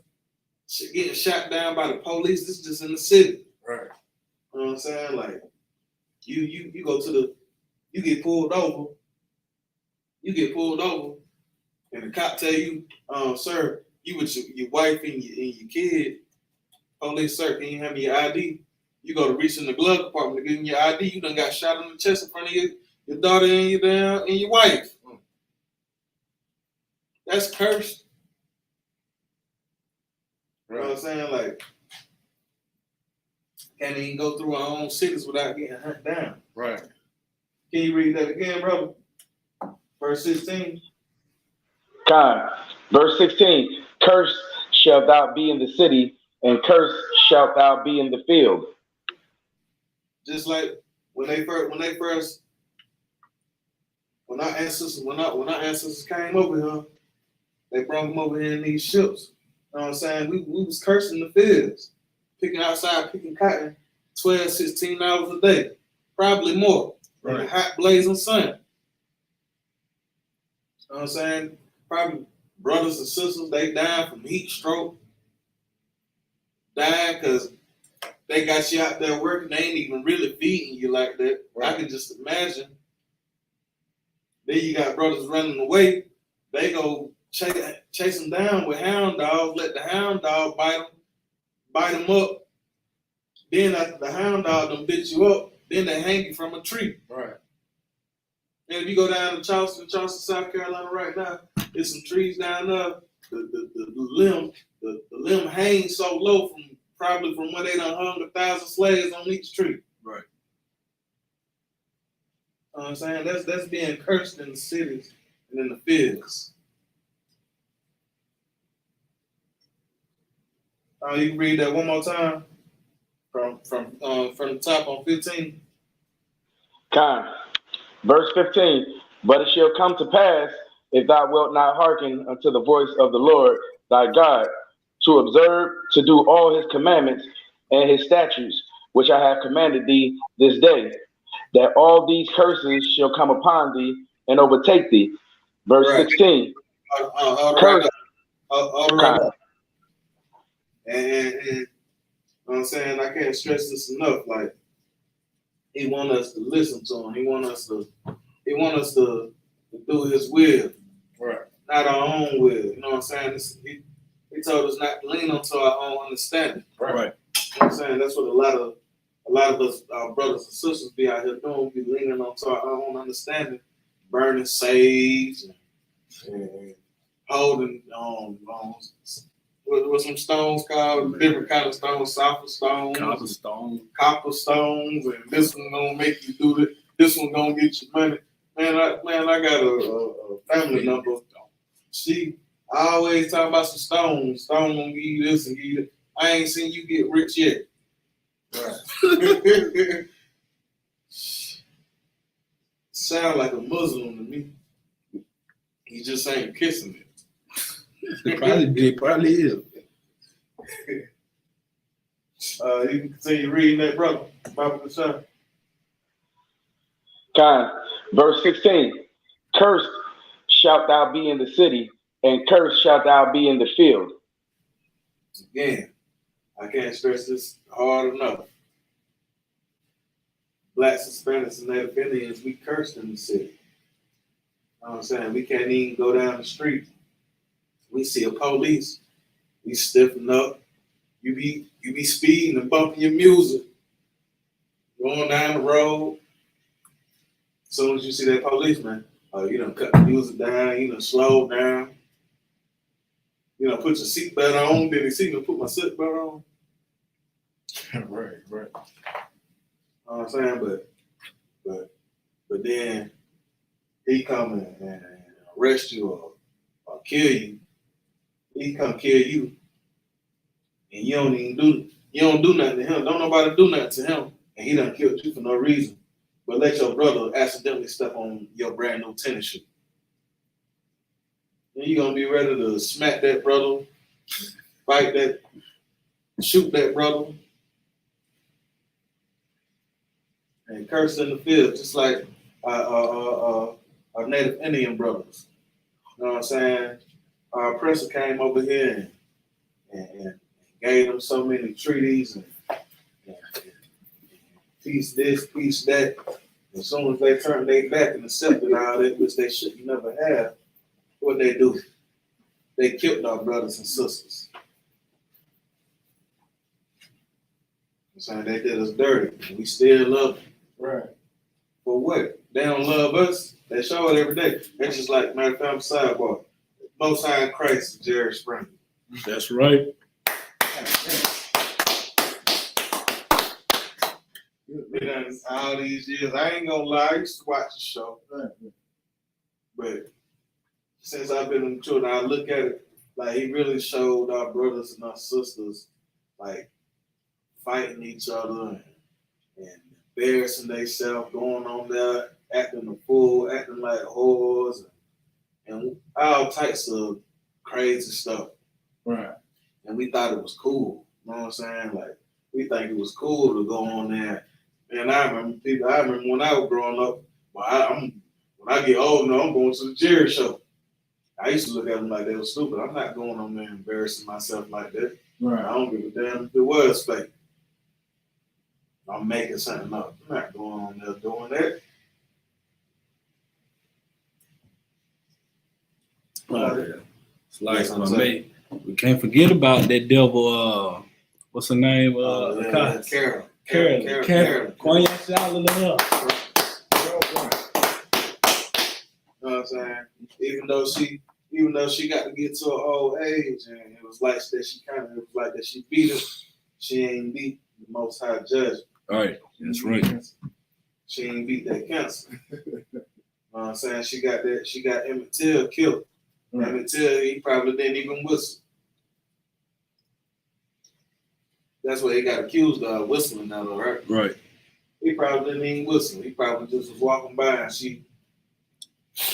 getting shot down by the police. This is just in the city. Right. You know what I'm saying? Like you go to you get pulled over, and the cop tell you, sir, you with your wife and your kid. Police, sir, can you hand me your ID? You go to reach in the glove department to give them your ID. You done got shot in the chest in front of your daughter and your wife. That's cursed. You know what I'm saying? Like, can't even go through our own cities without getting hunted down. Right. Can you read that again, brother? Verse 16. Verse 16. Cursed shalt thou be in the city, and cursed shalt thou be in the field. Just like when our ancestors came over here, they brought them over here in these ships. You know what I'm saying? We was cursing the fields, picking cotton 12, 16 hours a day, probably more. Right. In the hot blazing sun. You know what I'm saying? Probably brothers and sisters, they died from heat stroke. Dying because they got you out there working. They ain't even really feeding you like that. Right. I can just imagine Then you got brothers running away. They go chase them down with hound dogs. Let the hound dog bite them up. Then after the hound dog done bit you up, then they hang you from a tree. Right. And if you go down to Charleston, South Carolina right now, there's some trees down there. The limb hangs so low from where they done hung 1,000 slaves on each tree. Right. You know what I'm saying? That's being cursed in the cities and in the fields. You can read that one more time from the top on 15. Verse 15. But it shall come to pass, if thou wilt not hearken unto the voice of the Lord thy God, to observe to do all his commandments and his statutes, which I have commanded thee this day, that all these curses shall come upon thee and overtake thee. Verse 16. All right. And you know what I'm saying? I can't stress this enough. Like, he want us to listen to him. He want us to do his will. Right. Not our own will. You know what I'm saying? He told us not to lean onto our own understanding. Right. You know what I'm saying? That's what a lot of us, our brothers and sisters, be out here doing. We be leaning onto our own understanding, burning sage and holding what some stones called, different kind of stones, sulfur stones, copper stones, and this one gonna make you do it. This one gonna get you money. Man, I got a family member. I always talk about some stones. Stone gonna give you this and give you that. I ain't seen you get rich yet. Right. Sound like a Muslim to me. He just ain't kissing it. It probably is. You can continue reading that, brother. Bible Kashan. Verse 16. Cursed shalt thou be in the city, and cursed shalt thou be in the field. Again, I can't stress this hard enough. Blacks, Hispanics, and Native Indians, we cursed in the city. You know what I'm saying? We can't even go down the street. We see a police, we stiffen up. You be speeding and bumping your music, going down the road. As soon as you see that policeman, you done cut the music down, you done slow down. You know, put your seatbelt on. Did he see me put my seatbelt on? Right. You know what I'm saying? But then he come and arrest you or kill you. He come kill you, and you don't do nothing to him. Don't nobody do nothing to him, and he done killed you for no reason. But let your brother accidentally step on your brand new tennis shoe. And you gonna be ready to smack that brother, fight that, shoot that brother, and curse in the field, just like our Native Indian brothers. You know what I'm saying? Our oppressor came over here and gave them so many treaties and peace this, peace that. As soon as they turned their back and accepted all that, which they should never have, what they do? They killed our brothers and sisters. I'm saying they did us dirty, and we still love them. Right. For what? They don't love us. They show it every day. That's just like, matter of fact, sidebar. Most High in Christ, Jerry Springer. That's right. All these years, I ain't gonna lie, I used to watch the show. But since I've been in the children, I look at it like he really showed our brothers and our sisters like fighting each other and embarrassing themselves, going on there, acting a fool, acting like whores, and all types of crazy stuff. Right. And we thought it was cool. You know what I'm saying? Like, we think it was cool to go on there. And I remember when I was growing up, when I get old now, I'm going to the Jerry show. I used to look at them like they were stupid. I'm not going on there embarrassing myself like that. Right. I don't give a damn if it was fake. I'm making something up. I'm not going on there doing that. It's like my mate. We can't forget about that devil. What's her name? Carol. Queen Charlotte. You know what I'm saying? Even though she got to get to her old age, and it was like that she beat it. She ain't beat the Most High Judge. All right, that's right. She ain't beat that cancer. You know what I'm saying? She got Emmett Till killed. Right. Emmett Till, he probably didn't even whistle. That's what he got accused of, whistling now, right? Right. He probably didn't even whistle. He probably just was walking by, and she.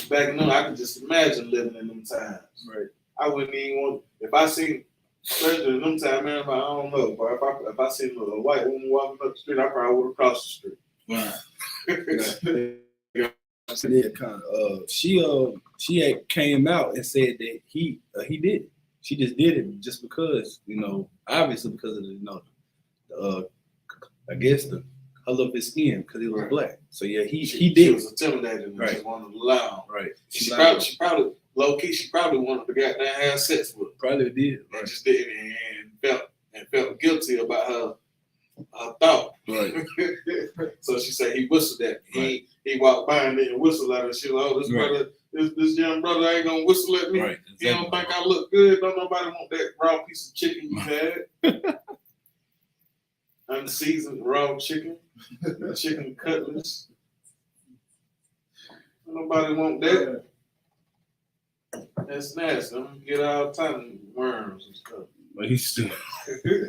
Back then, I could just imagine living in them times. Right. I wouldn't even want, if I seen, especially in them times, man, I don't know, but if I seen a white woman walking up the street, I probably would have crossed the street. Wow. She had came out and said that he did it. She just did it just because, obviously because of I guess the color of his skin, because he was black. So yeah, he did. She was intimidated and just wanted to lie. Right. She probably low key. She probably wanted to goddamn have sex with him. Probably did. Right. And just did and felt guilty about her thought. Right. So she said he whistled at me. Right. He walked by and then whistled at her. She was like, oh, this brother, this young brother ain't gonna whistle at me. Right. Exactly. He don't think I look good. Don't nobody want that raw piece of chicken you had. Unseasoned raw chicken. Chicken cutlets. Nobody want that. That's nasty. I'm gonna get all time of worms and stuff. But he's still.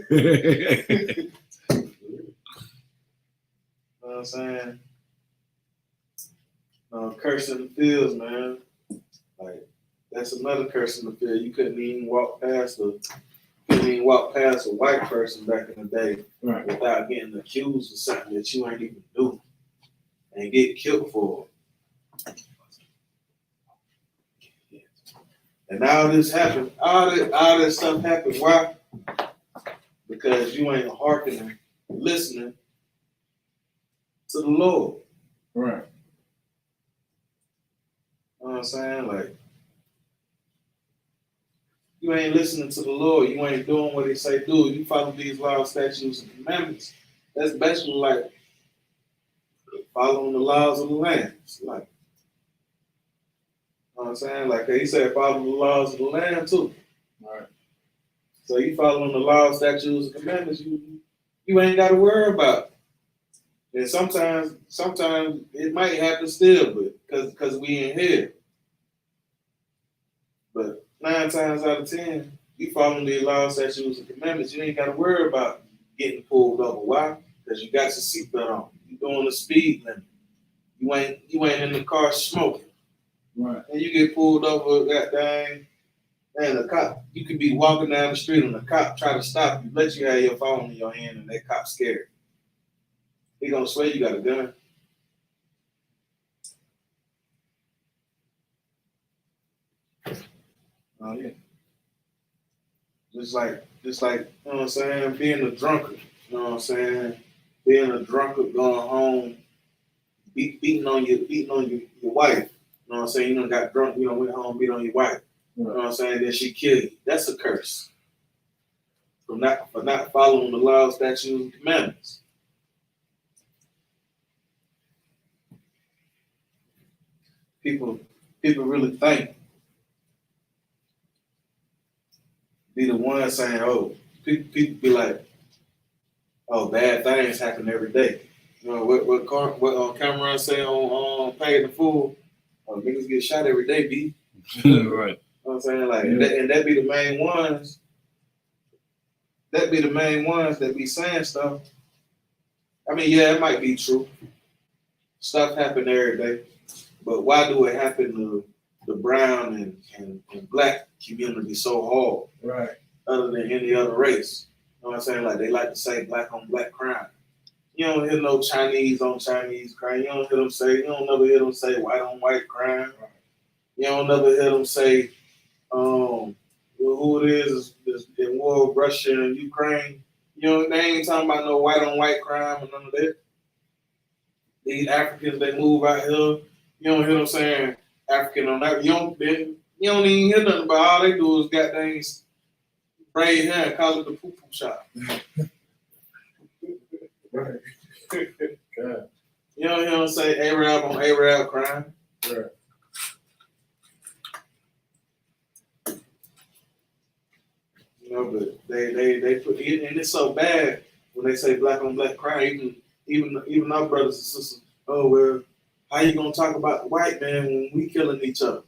You know what I'm saying? Curse in the fields, man. Like that's another curse in the field. You couldn't even walk past a white person back in the day without getting accused of something that you ain't even do and get killed for. And all this happened, all this stuff happened. Why? Because you ain't hearkening, listening to the Lord. Right. You know what I'm saying? Like, you ain't listening to the Lord. You ain't doing what he say do. You follow these laws, statutes, and commandments. That's basically like following the laws of the land. It's like, you know what I'm saying? Like he said, follow the laws of the land too. All right. So you following the laws, statutes, and commandments, you ain't got to worry about it. And sometimes it might happen still, but because we in here. But 9 times out of 10, you following the laws, statutes, and commandments, you ain't got to worry about getting pulled over. Why? Because you got your seatbelt on. You doing the speed limit. You ain't in the car smoking. Right. And you get pulled over that thing, and the cop, you could be walking down the street and the cop try to stop you, let you have your phone in your hand, and that cop scared. He gonna swear you got a gun. Oh yeah. Just like, you know what I'm saying, being a drunkard, you know what I'm saying? Being a drunkard, going home, beating on your wife, you know what I'm saying? You done got drunk, went home, beat on your wife, you know what I'm saying? Then she killed you. That's a curse. For not following the laws, statutes, and commandments. People really think, be the one saying, oh, people be like, oh, bad things happen every day. You know what Cameron say on Pay the Fool? Oh, niggas get shot every day, B. Right. You know what I'm saying? Like, and that be the main ones. That be the main ones that be saying stuff. I mean, yeah, it might be true. Stuff happen every day. But why do it happen to the brown and black community so hard? Right. Other than any other race. You know what I'm saying? Like they like to say black on black crime. You don't hear no Chinese on Chinese crime. You don't never hear them say white on white crime. Right. You don't never hear them say who it is in war with Russia and Ukraine. They ain't talking about no white on white crime and none of that. These Africans, they move out here. You don't hear them saying African on that. You don't You don't even hear nothing about all they do is goddamn braid hair and call it the poo-poo shop. Right. God. You don't hear them say Arab on Arab crime. Right. You know, but they put it, and it's so bad when they say black on black crime. Even our brothers and sisters. Oh well, how you gonna talk about the white man when we killing each other?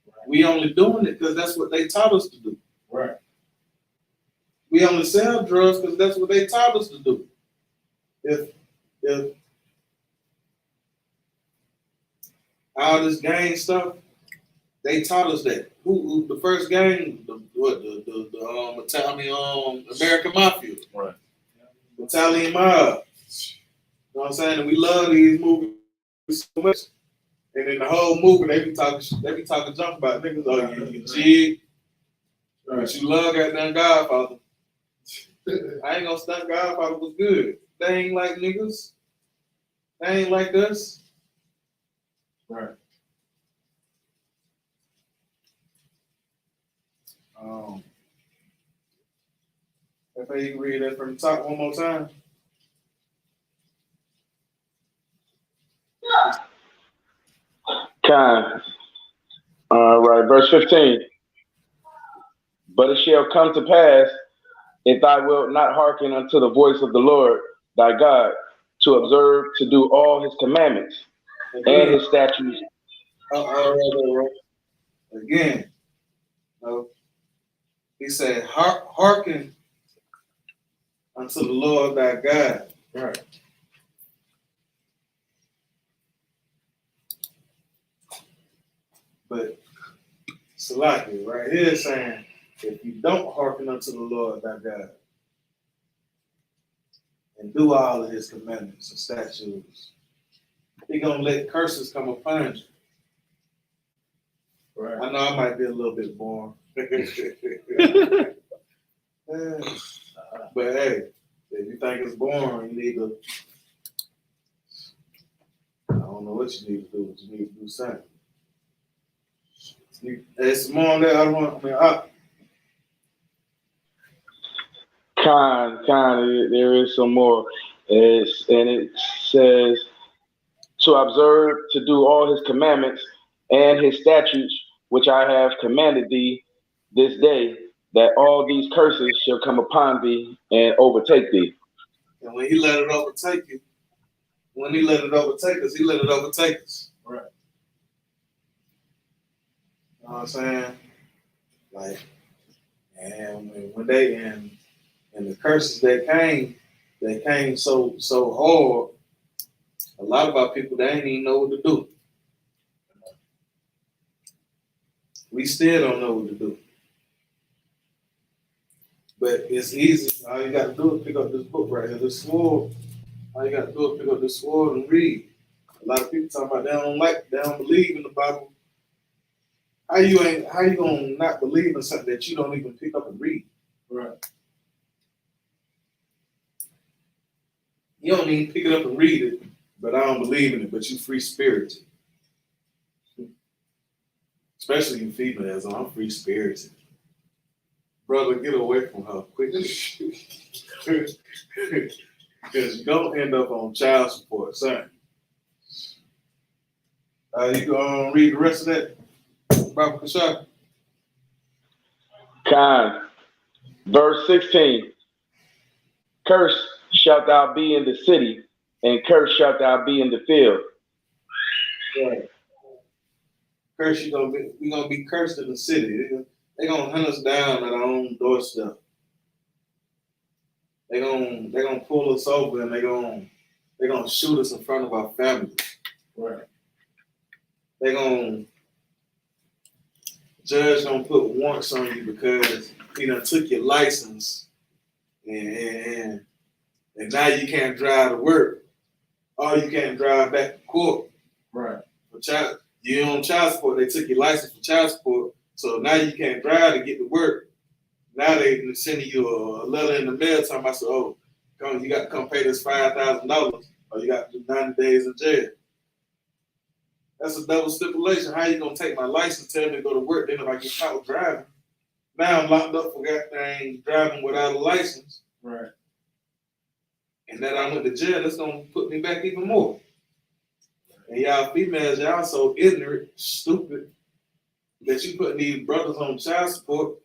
Right. We only doing it because that's what they taught us to do. Right. We only sell drugs because that's what they taught us to do. If all this gang stuff, they taught us that. Who the first gang? The Italian American Mafia. Right. Italian mob. You know what I'm saying? And we love these movies so much. And in the whole movie, they be talking junk about niggas. Oh, you jig. Right. But you love goddamn Godfather. I ain't gonna stunt Godfather was good. They ain't like niggas. They ain't like us. Right. If you can read that from the top one more time. Kind. Right, verse 15. But it shall come to pass, if thou wilt not hearken unto the voice of the Lord thy God, to observe to do all his commandments and his statutes. Again, he said, hearken unto the Lord thy God. Right. But Salaki right here is saying, if you don't hearken unto the Lord thy God and do all of his commandments and statutes, he's gonna let curses come upon you. Right. I know I might be a little bit boring. But hey, if you think it's boring, you need to, I don't know what you need to do, but you need to do something. There's some more on there. There is some more. And it says, to observe to do all his commandments and his statutes, which I have commanded thee this day, that all these curses shall come upon thee and overtake thee. And when he let it overtake you, when he let it overtake us, he let it overtake us. Right. You know what I'm saying? Like, and when they and the curses that came so hard. A lot of our people, they ain't even know what to do. We still don't know what to do. But it's easy. All you got to do is pick up this book right here, this sword. All you got to do is pick up this sword and read. A lot of people talk about they don't believe in the Bible. How you gonna not believe in something that you don't even pick up and read? Right. You don't even pick it up and read it, but I don't believe in it, but you free spirited. Especially you females, I'm free spirited. Brother, get away from her quickly. Because you're going to end up on child support, son. You going to read the rest of that, Baba Kashak? Kind. Verse 16. Cursed shalt thou be in the city, and cursed shalt thou be in the field. Right. Cursed, we're gonna be cursed in the city. They're gonna hunt us down at our own doorstep. They're gonna pull us over and they're gonna shoot us in front of our families. Right. They're gonna judge gonna put warrants on you because he done took your license and now you can't drive to work. Or you can't drive back to court. Right. You're on child support. They took your license for child support. So now you can't drive to get to work. Now they sending you a letter in the mail talking about, you got to come pay this $5,000 or you got to do 90 days in jail. That's a double stipulation. How you gonna take my license, tell me to go to work, then if I get caught driving, now I'm locked up for goddamn driving without a license. Right. And that I went to jail, that's gonna put me back even more. And y'all females, y'all so ignorant, stupid, that you putting these brothers on child support.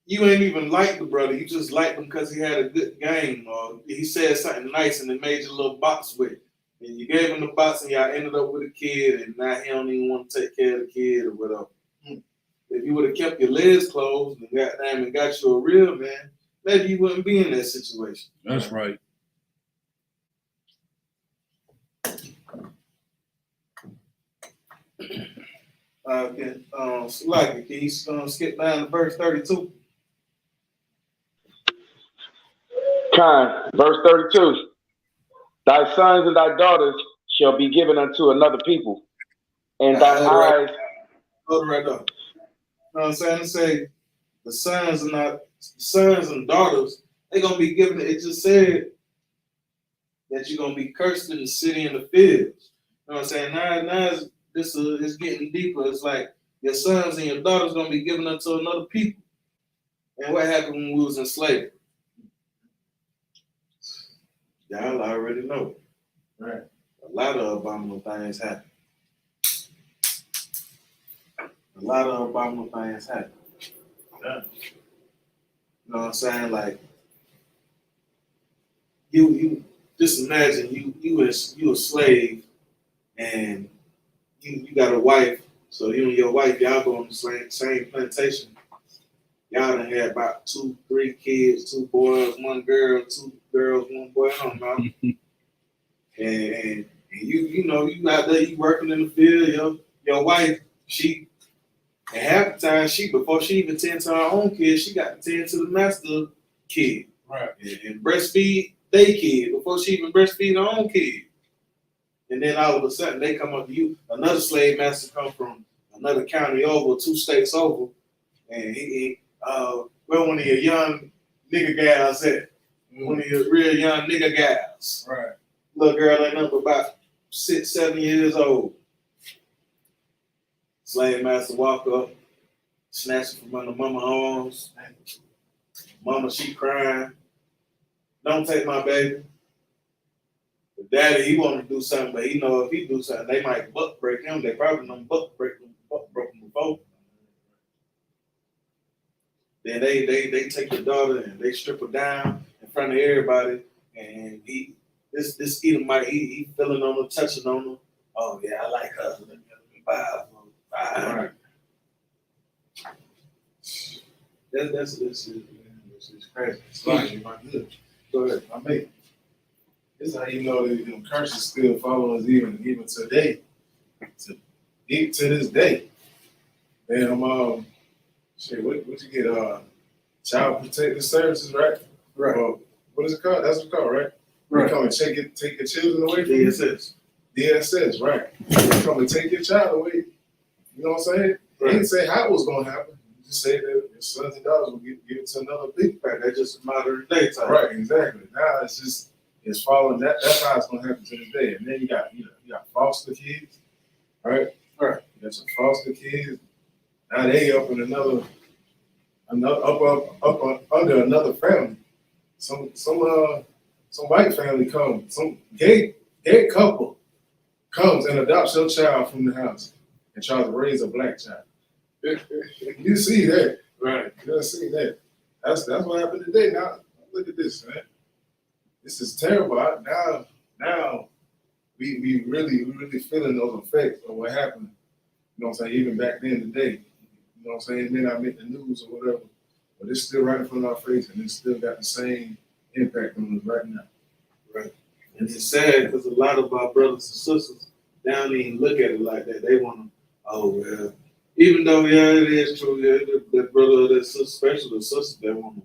You ain't even like the brother. You just like him because he had a good game or he said something nice and it made you a little box with it. And you gave him the box and y'all ended up with a kid and now he don't even want to take care of the kid or whatever. If you would have kept your legs closed and got you a real man, maybe you wouldn't be in that situation. That's right. Sluggy, can you skip down to verse 32? Verse 32. Thy sons and thy daughters shall be given unto another people, and thy eyes. Hold it right there. You know what I'm saying? Say the sons and daughters, they're gonna be given. It just said that you're gonna be cursed in the city and the fields. You know what I'm saying? Now it's getting deeper. It's like your sons and your daughters gonna be given unto another people. And what happened when we was in slavery? Y'all already know. Right. A lot of abominable things happen. A lot of abominable things happen. Yeah. You know what I'm saying? Like you just imagine you a slave and you got a wife, so you and your wife, y'all go on the same plantation. Y'all done had about 2, 3 kids, 2 boys, 1 girl, 2 girls, 1 boy, I don't know. and you know, you out there, you working in the field, your wife, and half the time before she even tend to her own kids, she got to tend to the master kid. Right. And breastfeed they kid before she even breastfeed her own kid. And then all of a sudden they come up to you, another slave master come from another county over, 2 states over, and where one of your young nigga gals at? One of your real young nigga gals. Right. Little girl ain't nothing about 6, 7 years old. Slave master walk up, snatch her from under mama's arms. Mama, she crying. Don't take my baby. The daddy, he want to do something, but he know if he do something, they might butt break him. They probably done butt broke him before. Then they take the daughter and they strip her down in front of everybody, and this Edomite, he feeling on her, touching on her. Oh yeah, I like her. Let me buy. Right. That's crazy. It's like, my good. Go ahead. I mean, this is how you know that them curses still follow us even today. To this day. And shit, what you get? Child Protective Services, right? Right. What is it called? That's what it's called, right? Right. They come and take your children away from you. DSS, right? They come and take your child away. You know what I'm saying? They didn't say how it was going to happen. You just say that your sons and daughters will give it to another people. Right. That's just a modern day time. Right, exactly. Now it's following that. That's how it's going to happen to this day. And then you got foster kids, right? Right. You got some foster kids. Now they up in under another family. Some white family comes. Some gay couple comes and adopts your child from the house and tries to raise a black child. You see that, right? You see that. That's what happened today. Now look at this, man. This is terrible. Now we really feeling those effects of what happened. You know what I'm saying? Even back then today. You know what I'm saying? It may not make the news or whatever, but it's still right in front of our face, and it's still got the same impact on us right now. Right. And it's sad because a lot of our brothers and sisters, they don't even look at it like that. They want to, oh, well, even though, yeah, it is true, yeah, that brother or that sister, especially the sisters, they want to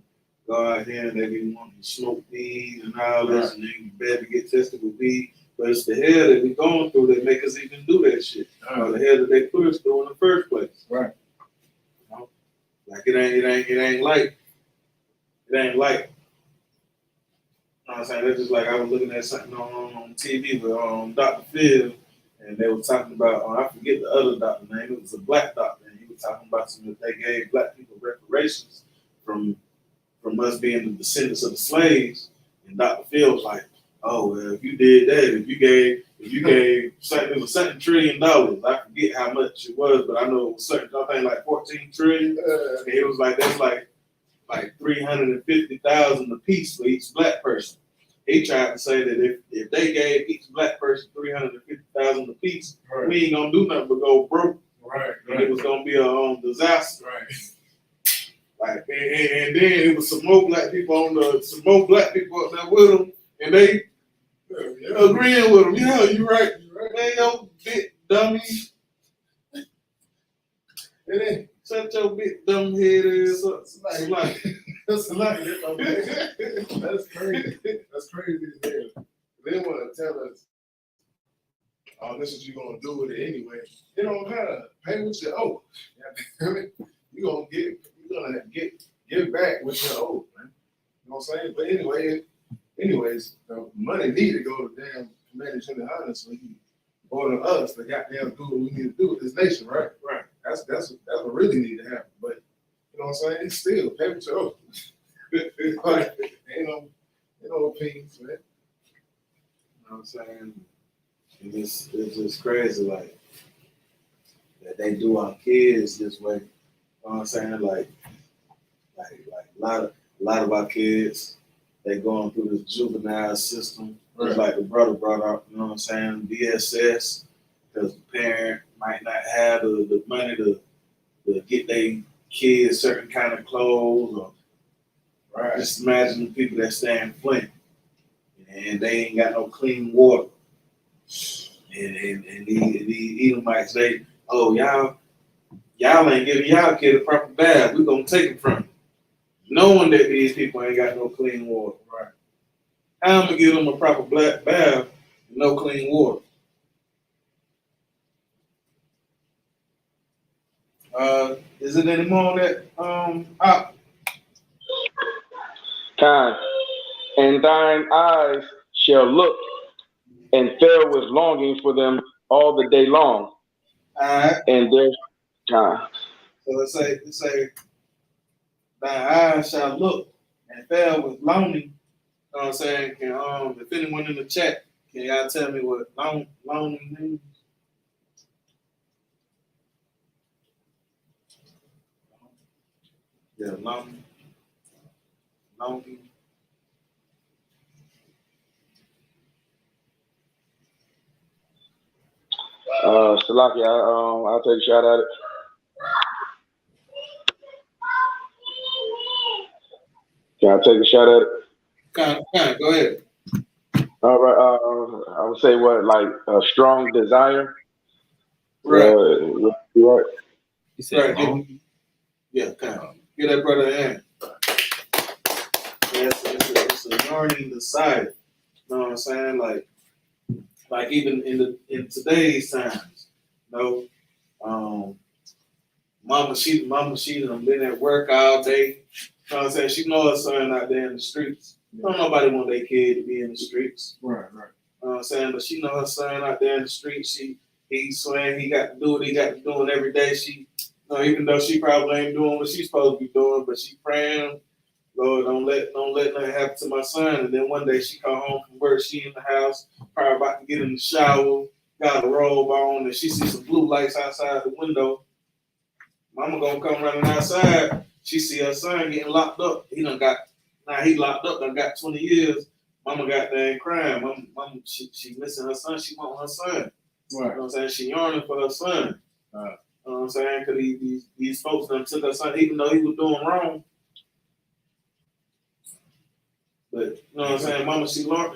go out here and they be wanting to smoke weed and all this, and they better get tested with weed. But it's the hell that we going through that make us even do that shit. Or the hell that they put us through in the first place. Right. You know? Like it ain't like. You know what I'm saying? That's just like I was looking at something on TV with Dr. Phil, and they were talking about, I forget the other doctor name, it was a black doctor, and he was talking about some that they gave black people reparations from us being the descendants of the slaves. And Dr. Phil was like, oh, well, if you did that, if you gave something, it was $7 trillion. I forget how much it was, but I know it was certain, I think like 14 trillion. And it was like, that's like 350,000 a piece for each black person. He tried to say that if they gave each black person 350,000 a piece, right, we ain't gonna do nothing but go broke. Right. And it was gonna be a disaster. Right. Like, and then it was some more black people up there with them, and they agreeing with them. Yeah, you right. Man, yo, big dummy. And then shut your big dumb head ass up. That's crazy. That's crazy as hell. They want to tell us, oh, this is you gonna do with it anyway. You don't gotta pay what you owe. You're gonna give back what you owe, man. You know what I'm saying? But anyways, the money need to go to damn Commander General YAHANNA, so he order us to goddamn do what we need to do with this nation, right? Right. That's what really need to happen. But you know what I'm saying? It's still pay what you owe. ain't no opinions, man. You know what I'm saying? It's just crazy, like that they do our kids this way. You know what I'm saying? Like a lot of our kids, they going through this juvenile system. Right. Just like the brother brought up, you know what I'm saying? DSS, because the parent might not have the money to get their kids certain kind of clothes, or right. Just imagine the people that stay in Flint and they ain't got no clean water. And these Edomites, they, oh, y'all ain't giving y'all kid a proper bath. We're gonna take it from you. Knowing that these people ain't got no clean water. Right. How I'm gonna give them a proper black bath with no clean water? Is it any more on that? Time. And thine eyes shall look and fill with longing for them all the day long. Alright. And there's time. So let's say thine eyes shall look and fill with longing. You know what I'm saying? Can if anyone in the chat, can y'all tell me what longing means? Yeah, longing. Salaki, I'll take a shot at it. Can I take a shot at it? Go ahead. All right. I would say like a strong desire. Right. Right. You said right. Get that brother in. Yeah, it's a yearning desire. You know what I'm saying? Like even in today's times, you know, Mama she done been at work all day. You know what I'm saying? She know her son out there in the streets. Don't nobody want their kid to be in the streets. Right. You know what I'm saying? But she know her son out there in the streets. He's swaying, he got to do what he got to do, and every day she, you know, even though she probably ain't doing what she's supposed to be doing, but she praying, Lord, don't let nothing happen to my son. And then one day she come home from work, she in the house, probably about to get in the shower, got a robe on, and she sees some blue lights outside the window. Mama gonna come running outside. She see her son getting locked up. He locked up, done got 20 years. Mama got there crying. Mama, she missing her son. She want her son. Right. You know what I'm saying? She yearning for her son. You know what I'm saying? Because these folks done took her son, even though he was doing wrong. But you know what I'm saying? Mama,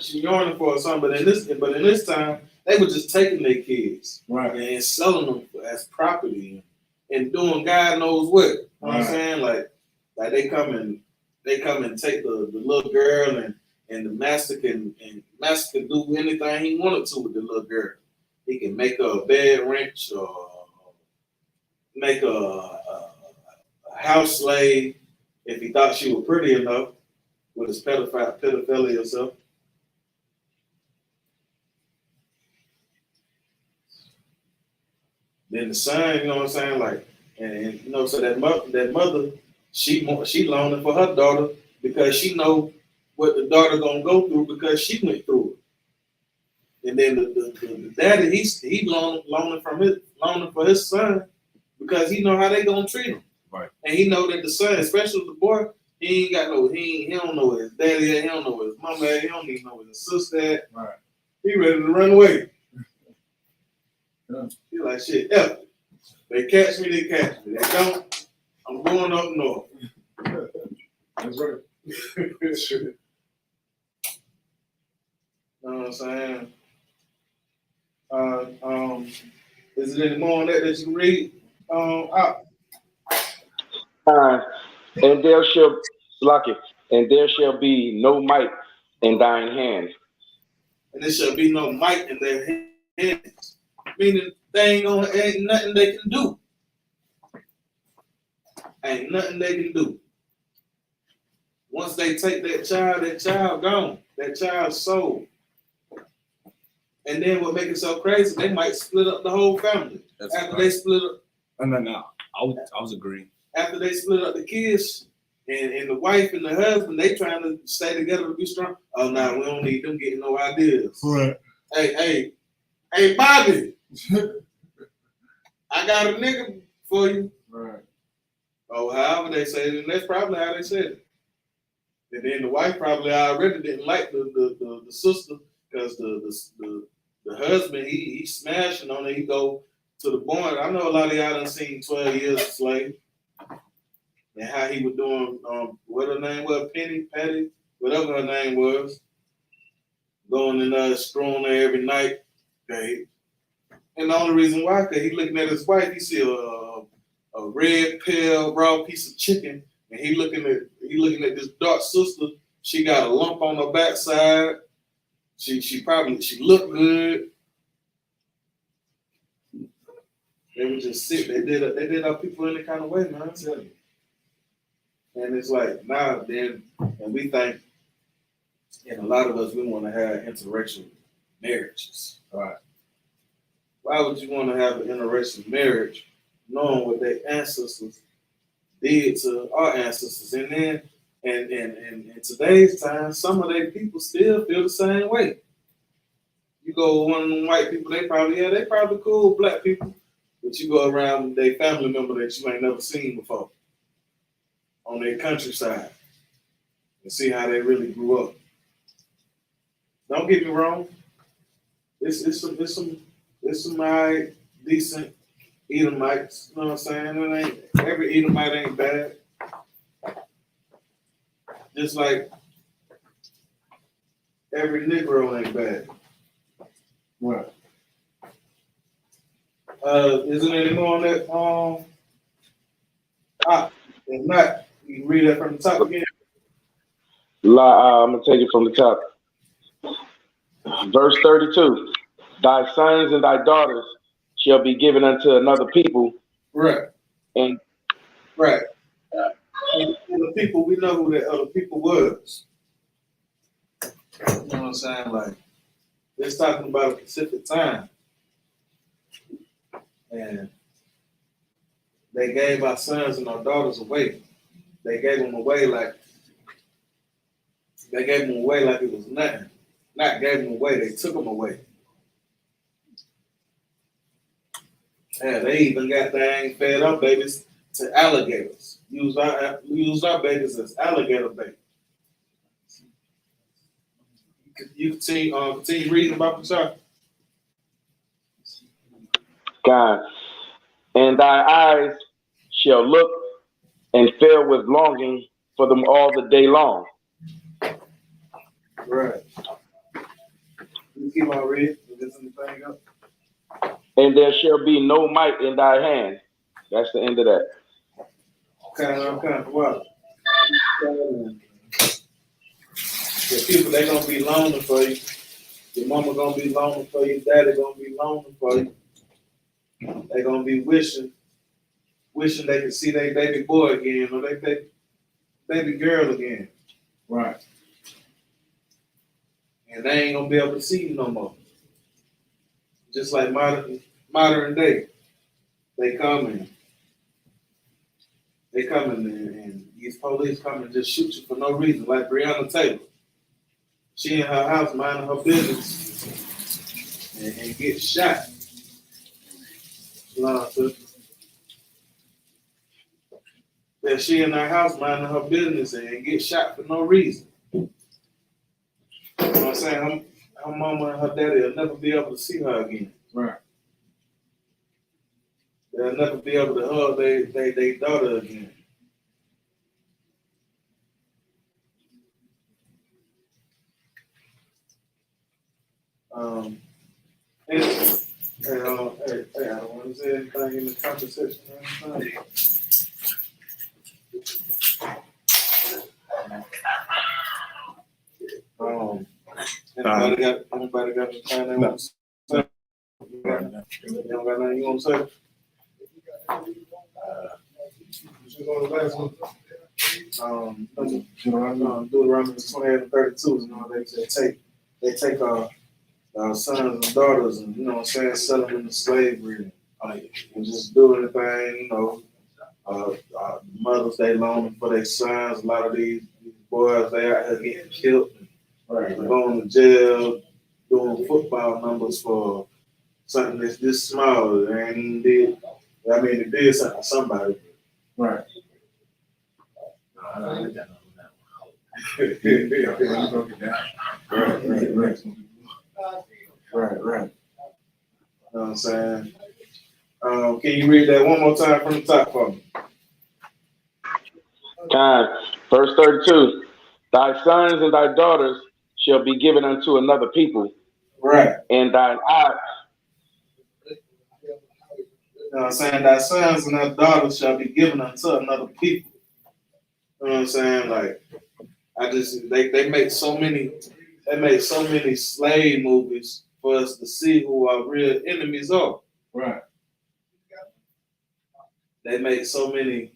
she yearning for her son. But in this time, they were just taking their kids, right, and selling them as property and doing God knows what. You know what I'm saying? Like they come and take the little girl and the master can do anything he wanted to with the little girl. He can make her a bed wrench or make her a house slave if he thought she was pretty enough with his pedophilia or something. Then the son, you know what I'm saying? Like, and you know, so that mother, she loaning for her daughter because she know what the daughter gonna go through because she went through it. And then the daddy, he loaning for his son because he know how they gonna treat him. Right. And he know that the son, especially the boy, he don't know his daddy, he don't know his mama, he don't even know his sister. Right. He ready to run away. Yeah. He like, shit, yeah. They catch me, they catch me. They don't, I'm going up north. That's right. You know what I'm saying? Is there any more on that you can read? And there shall be no might in thine hands. And there shall be no might in their hands. Meaning ain't nothing they can do. Ain't nothing they can do. Once they take that child gone. That child's soul. And then what makes it so crazy, they might split up the whole family. They split up. No. I was agreeing. After they split up the kids and the wife and the husband, they trying to stay together to be strong. Oh, no, we don't need them getting no ideas. Right. Hey, Bobby. I got a nigga for you. Right. Oh, however they say it, and that's probably how they said it. And then the wife probably already didn't like the sister because the husband he smashing on it. He go to the born. I know a lot of y'all done seen 12 Years a Slave and how he was doing what her name was, Patty, whatever her name was, going and screwing her every night. Okay. And the only reason why, because he looking at his wife, he see a red pale raw piece of chicken, and he looking at this dark sister. She got a lump on her backside. She looked good. They would just sit. They did our people any kind of way, man. I tell you. And it's like now then, and we think, and a lot of us we want to have interracial marriages. All right. Why would you want to have an interracial marriage knowing what their ancestors did to our ancestors? And then, and in today's time, some of their people still feel the same way. You go with one of them white people, they probably cool black people, but you go around with their family member that you ain't never seen before on their countryside and see how they really grew up. Don't get me wrong. It's some right, decent Edomites. You know what I'm saying? Every Edomite ain't bad. Just like every Negro ain't bad. Right. Isn't there any more on that? If not, you can read that from the top again. I'm going to take it from the top. Verse 32. Thy sons and thy daughters shall be given unto another people. Right. And the people, we know who that other people was. You know what I'm saying? Like, it's talking about a specific time. And they gave our sons and our daughters away. They gave them away like it was nothing. Not gave them away, they took them away. Yeah, they even got fed up babies to alligators. Used our babies as alligator babies. You continue reading about the chapter. God, and thy eyes shall look and fill with longing for them all the day long. Right. You keep on reading. Is this anything else? And there shall be no might in thy hand. That's the end of that. Okay. What? The people, they gonna be longing for you. Your mama gonna be longing for you. Daddy gonna be longing for you. They gonna be wishing they could see their baby boy again or their baby girl again. Right. And they ain't gonna be able to see you no more. Just like modern day. they come and these police come and just shoot you for no reason, like Breonna Taylor. She in her house minding her business and get shot. That she in her house minding her business and get shot for no reason. You know what I'm saying? Her mama and her daddy will never be able to see her again. Right. They'll never be able to hug their daughter again. Hey, I don't want to say anything in the comment section. Anybody got anything they want to say? You don't got nothing you want to say? Deuteronomy 28 and 32, you know, they take our sons and daughters and, you know what I'm saying, sell them into slavery and just do anything, you know. Mothers, they loaning for their sons. A lot of these boys, they out here getting killed, going to jail, doing football numbers for something that's this small. They ain't even did. I mean, it did something to somebody. Right. Right. You know what I'm saying? Can you read that one more time from the top for me? Verse 32. Thy sons and thy daughters shall be given unto another people. Right. And thine eyes. You know what I'm saying? Thy sons and thy daughters shall be given unto another people. You know what I'm saying? Like, they make so many slave movies for us to see who our real enemies are. Right. They make so many,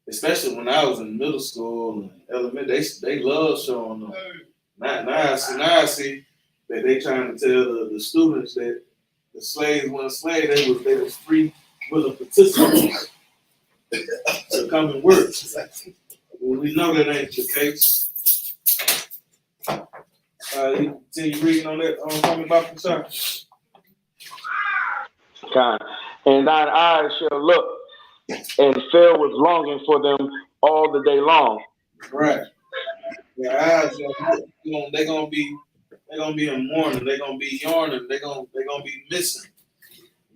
especially when I was in middle school and elementary, they love showing them. Now I see that they trying to tell the students that the slaves weren't slaves, they was free with a participants to come and work. Well, we know that ain't the case. You continue reading on that coming back from sir. And thine eyes shall look and fill with longing for them all the day long. Right. Their eyes, they're gonna be in mourning. They're gonna be yawning. They're gonna be missing,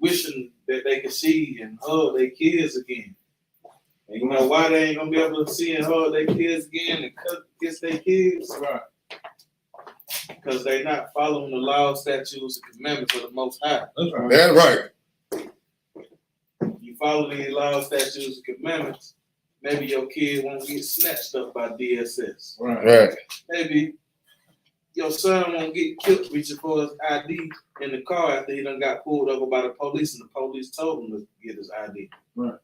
wishing that they could see and hug their kids again. And you know why they ain't gonna be able to see and hug their kids again and kiss their kids? Right. Because they're not following the law, statutes, and commandments of the Most High. That's right. You follow these laws, statutes, and commandments, maybe your kid won't get snatched up by DSS. Right. Maybe your son won't get killed reaching for his ID in the car after he done got pulled over by the police and the police told him to get his ID. Right.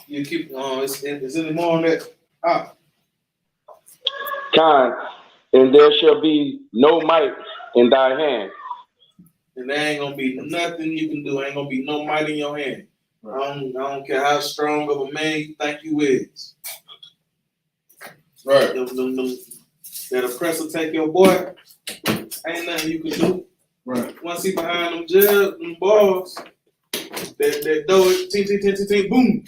You keep is any more on that? And there shall be no might in thy hand. And there ain't gonna be nothing you can do. Ain't gonna be no might in your hand. Right. I don't care how strong of a man you think you is. Right. That oppressor take your boy. Ain't nothing you can do. Right. Once he behind them jail, them balls, that door, ting, boom.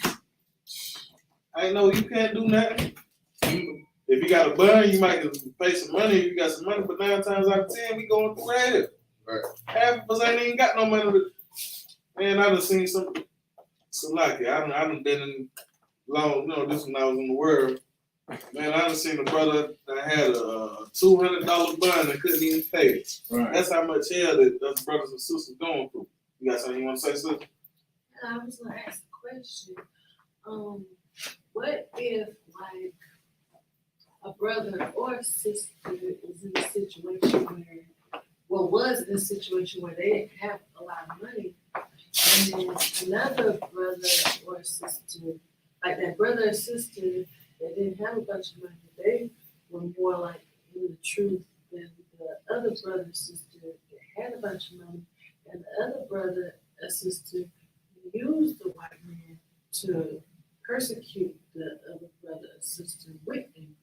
I know you can't do nothing. If you got a bun, you might pay some money if you got some money, but 9 times out of 10, we going through hell. Right. Half of us ain't even got no money. Man, I done seen some like it. I done been in long, this when I was in the world. Man, I done seen a brother that had a $200 bun and couldn't even pay it. Right. That's how much hell that those brothers and sisters going through. You got something you want to say, sister? I was going to ask a question. What if, like, a brother or sister is in a situation was in a situation where they didn't have a lot of money, and then another brother or sister, like that brother or sister that didn't have a bunch of money, they were more like in the truth than the other brother or sister that had a bunch of money, and the other brother or sister used the white man to persecute the other brother or sister with them.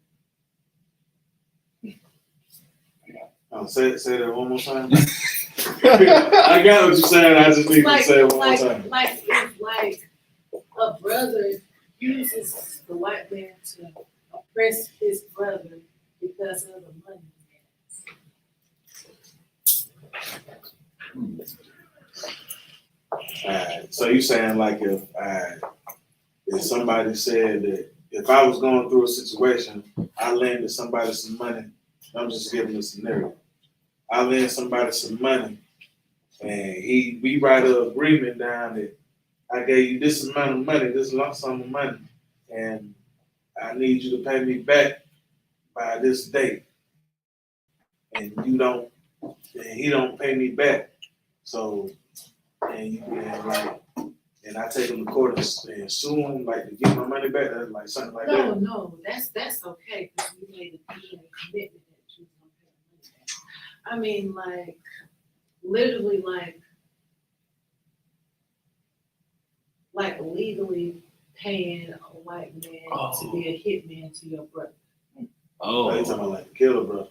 Say that one more time. I got what you're saying. I just need to say it one more time. Like if like a brother uses the white man to oppress his brother because of the money he has. So you saying like if somebody said that if I was going through a situation, I lended somebody some money. I'm just giving a scenario. I lend somebody some money, and we write an agreement down that I gave you this amount of money, this lump sum of money, and I need you to pay me back by this date. And he don't pay me back. So, and I take him to court and sue him, like to get my money back, like something like that. No, that's okay because we made a commitment that you was gonna pay the money back. I mean, like literally, like legally paying a white man to be a hitman to your brother. Oh, You talking about like to kill a brother?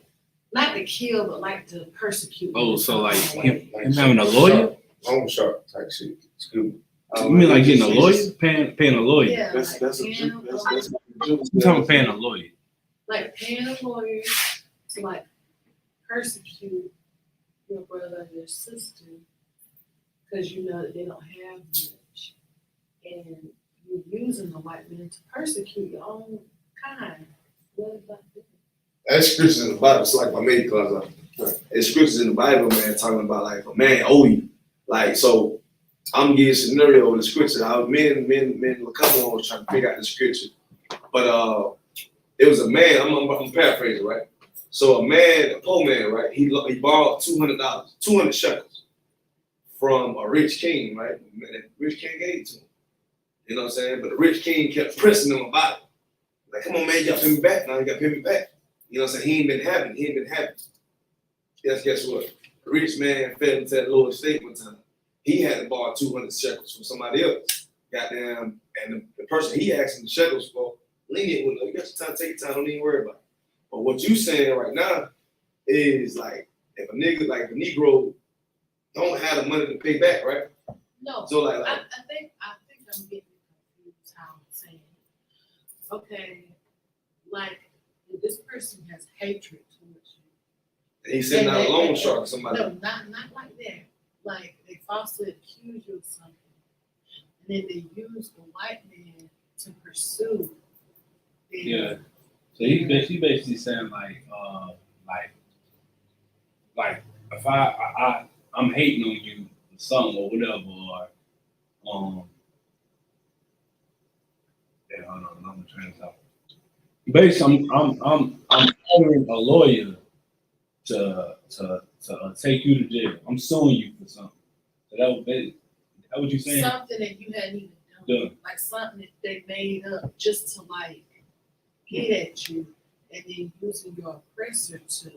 Not to kill, but like to persecute. oh, so like him having a lawyer? Loan shark type shit. Excuse me. You mean like getting a lawyer? Paying a lawyer? Yeah, That's like a paying Jew. That's I'm talking about paying a lawyer. like paying a lawyer to like persecute your brother or your sister because you know that they don't have much, and you're using the white man to persecute your own kind. What about that? That's scriptures in the Bible. It's like my main class. It's scriptures in the Bible, man, talking about like a man owe you. Like, so I'm giving a scenario in the scripture. Men, a couple was trying to figure out the scripture. But it was a man, I'm paraphrasing, right? So a poor man, right? He borrowed $200, 200 shekels from a rich king, right? And the rich king gave it to him. You know what I'm saying? But the rich king kept pressing him about it. Like, come on, man, you gotta pay me back now. You gotta pay me back. You know what I'm saying? He ain't been having. Guess what? The rich man fell into that lower state one time. He had to borrow 200 shekels from somebody else. Goddamn, and the person he asked him the shekels for, lenient with him. You got your time, take your time, don't even worry about it. But what you saying right now is like, if a nigga, like a Negro, don't have the money to pay back, right? No. So like I think I'm getting confused how I'm saying. Okay, like if this person has hatred towards you. he sent out a loan shark to somebody. No, not like that. Like they falsely accuse you of something, and then they use the white man to pursue. Yeah. So he basically saying like if I'm hating on you for something or whatever, or yeah, hold on, I'm gonna translate. Basically, I'm hiring a lawyer to take you to jail. I'm suing you for something. So that what you saying? Something that you hadn't even done, like something that they made up just to like get at you, and then using your oppressor to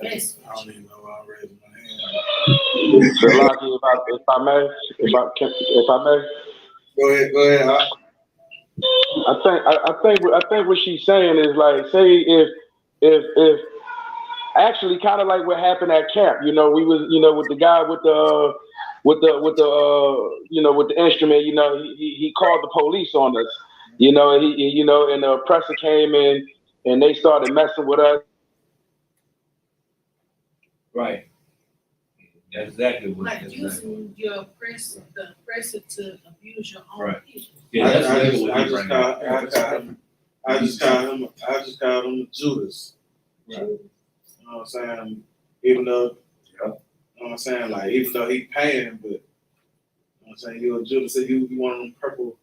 mess with you. I don't even know why I'm raising my hand. Shalaki, if I may. Go ahead. I think what she's saying is like, say if actually kind of like what happened at camp, we was, with the guy with the instrument, he called the police on us, and the oppressor came in and they started messing with us. Right. That's exactly what. Like using the oppressor to abuse your own people. Yeah, that's exactly I just called him Judas. Right. You know what I'm saying? Even though, you know what I'm saying? Like, even though he paying, but, you know what I'm saying? You're a Judas, so you one of them purple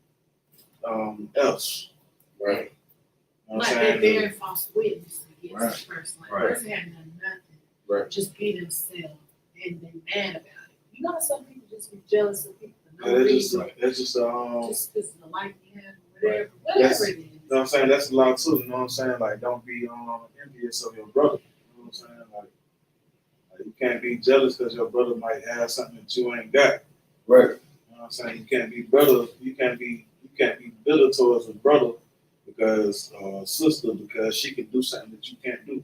elves. Right. You know like they're bearing false witness against the person. Like the person hadn't done nothing. Right. Just be themselves and they mad about it. You know, some people just be jealous of people for no that's reason. Just just because of the life you have, whatever it is. You know what I'm saying? That's a lot too. You know what I'm saying? Like, don't be envious of your brother. You know what I'm saying? Like, you can't be jealous because your brother might have something that you ain't got. Right. You know what I'm saying? You can't be brother. You can't be bitter towards a brother because sister because she can do something that you can't do.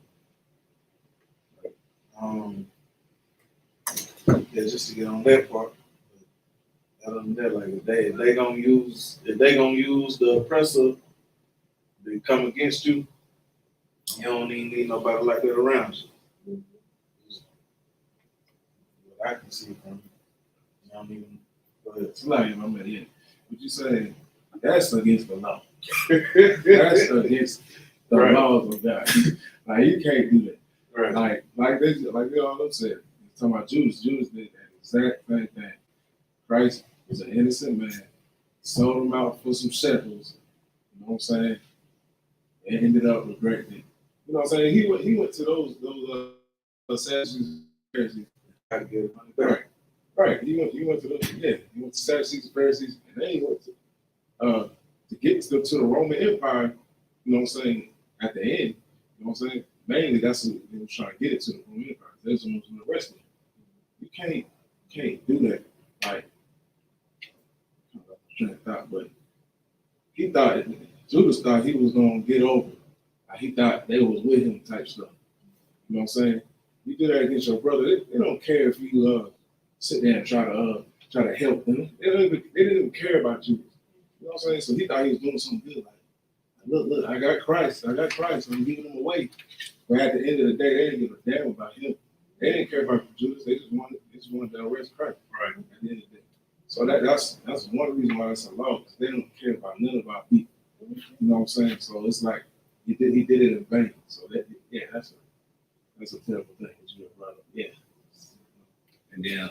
Yeah, just to get on that part. Other than that, like if they gonna use the oppressor to come against you, you don't even need nobody like that around you. What I can see from you don't even go ahead. It's like, my man, yeah. What you saying? That's against the law. That's against the Right. laws of God. Like you can't do that. Right. Like this, like you all said. Talking about Judas. Judas did that exact same thing. Christ was an innocent man, sold him out for some shekels. You know what I'm saying? And ended up regretting it. You know what I'm saying? He went to those Sadducees, Pharisees. Right. He went to those. Yeah. He went to Sadducees and Pharisees, and then he went to get to the Roman Empire. You know what I'm saying? At the end, you know what I'm saying? Mainly, that's what they were trying to get it to the Roman Empire. There's the ones in the rest of them. You can't do that. Like, but Judas thought he was gonna get over. Like, he thought they was with him type stuff. You know what I'm saying? You do that against your brother, they don't care if you sit there and try to help them. They didn't even care about you. You know what I'm saying? So he thought he was doing something good. Like, look, I got Christ. I'm giving him away. But at the end of the day, they didn't give a damn about him. They didn't care about Judas. They just wanted to arrest Christ. Right. At the end of the day. So that's one reason why it's a law, because they don't care about none of our people. You know what I'm saying? So it's like he did it in vain. So that's a terrible thing. Yeah. And then,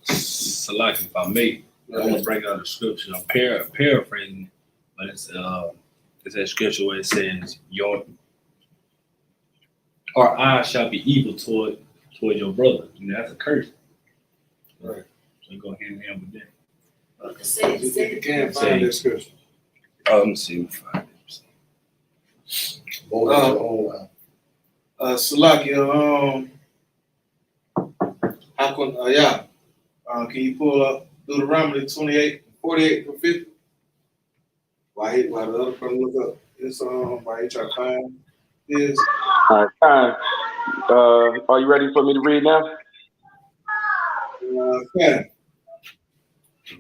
Salaki, if I may, I want to bring out the scripture. I'm paraphrasing, but it's that scripture where it says, "Our eyes shall be evil toward your brother." You know, that's a curse. Right. So go hand in hand with that. Say You can't find that scripture. Let me see. Salakia, can you pull up Deuteronomy 28, 48 through 50? Why the other person look up his why he try to find his? All right, fine. Are you ready for me to read now? Okay.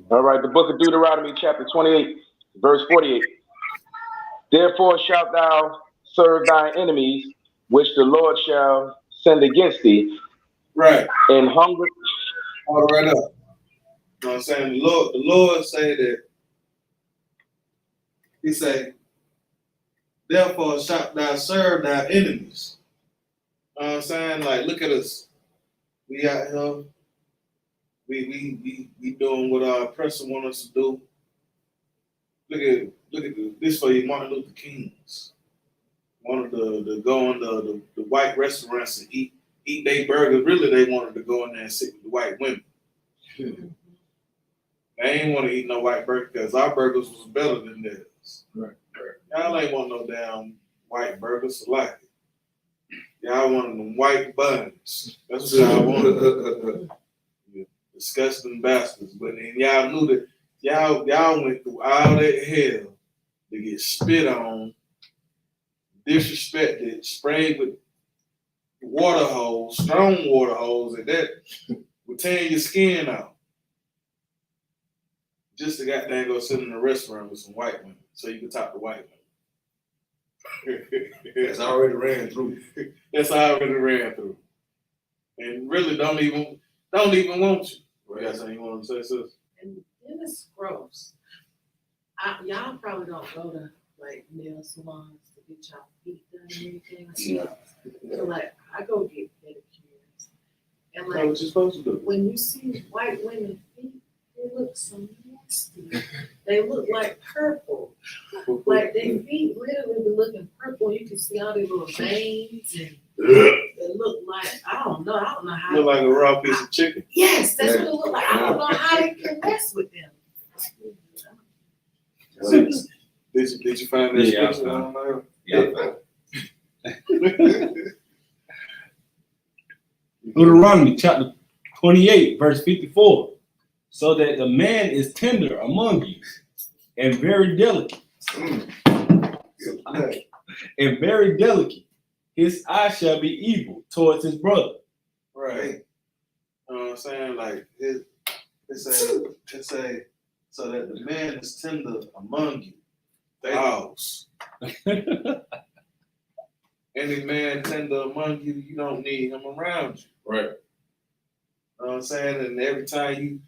All right, the book of Deuteronomy, chapter 28, verse 48. Therefore shalt thou serve thine enemies, which the Lord shall send against thee, Right. in hunger. All right up. You know what I'm saying? The Lord say that, he say, therefore shalt thou serve thy enemies. You know what I'm saying? Like, look at us. We out here. We doing what our oppressor want us to do. Look at this for you, Martin Luther King's. Wanted to go in the white restaurants and eat their burgers. Really, they wanted to go in there and sit with the white women. They ain't want to eat no white burger because our burgers was better than theirs. Right. Y'all ain't want no damn white burgers like it. Y'all wanted them white buns. That's what y'all wanted. Disgusting bastards. But then y'all knew that y'all went through all that hell to get spit on, disrespected, sprayed with water hose, strong water hose, and that would tear your skin out. Just to goddamn go sit in a restaurant with some white women so you can talk to white women. It's already ran through. That's already ran through. And really don't even want you. What you got something you want to say, sis? And then it's gross. Y'all probably don't go to like nail salons to get y'all feet done or anything. So like I go get pedicures. And That's what you're supposed to do. when you see white women feet, they look so nasty. They look like purple. Like their feet literally be looking purple. You can see all these little veins and it look like I don't know how. Look like a raw piece of chicken. Yes, that's what it look like. I don't know how they can mess with them. Did you find that Yeah, scripture? I I don't know. Yeah. Deuteronomy chapter 28, verse 54. So that the man is tender among you and very delicate. And very delicate. His eye shall be evil towards his brother. Right. You know what I'm saying? Like it say so that the man is tender among you. House. Any man tender among you, you don't need him around you. Right. You know what I'm saying? And every time you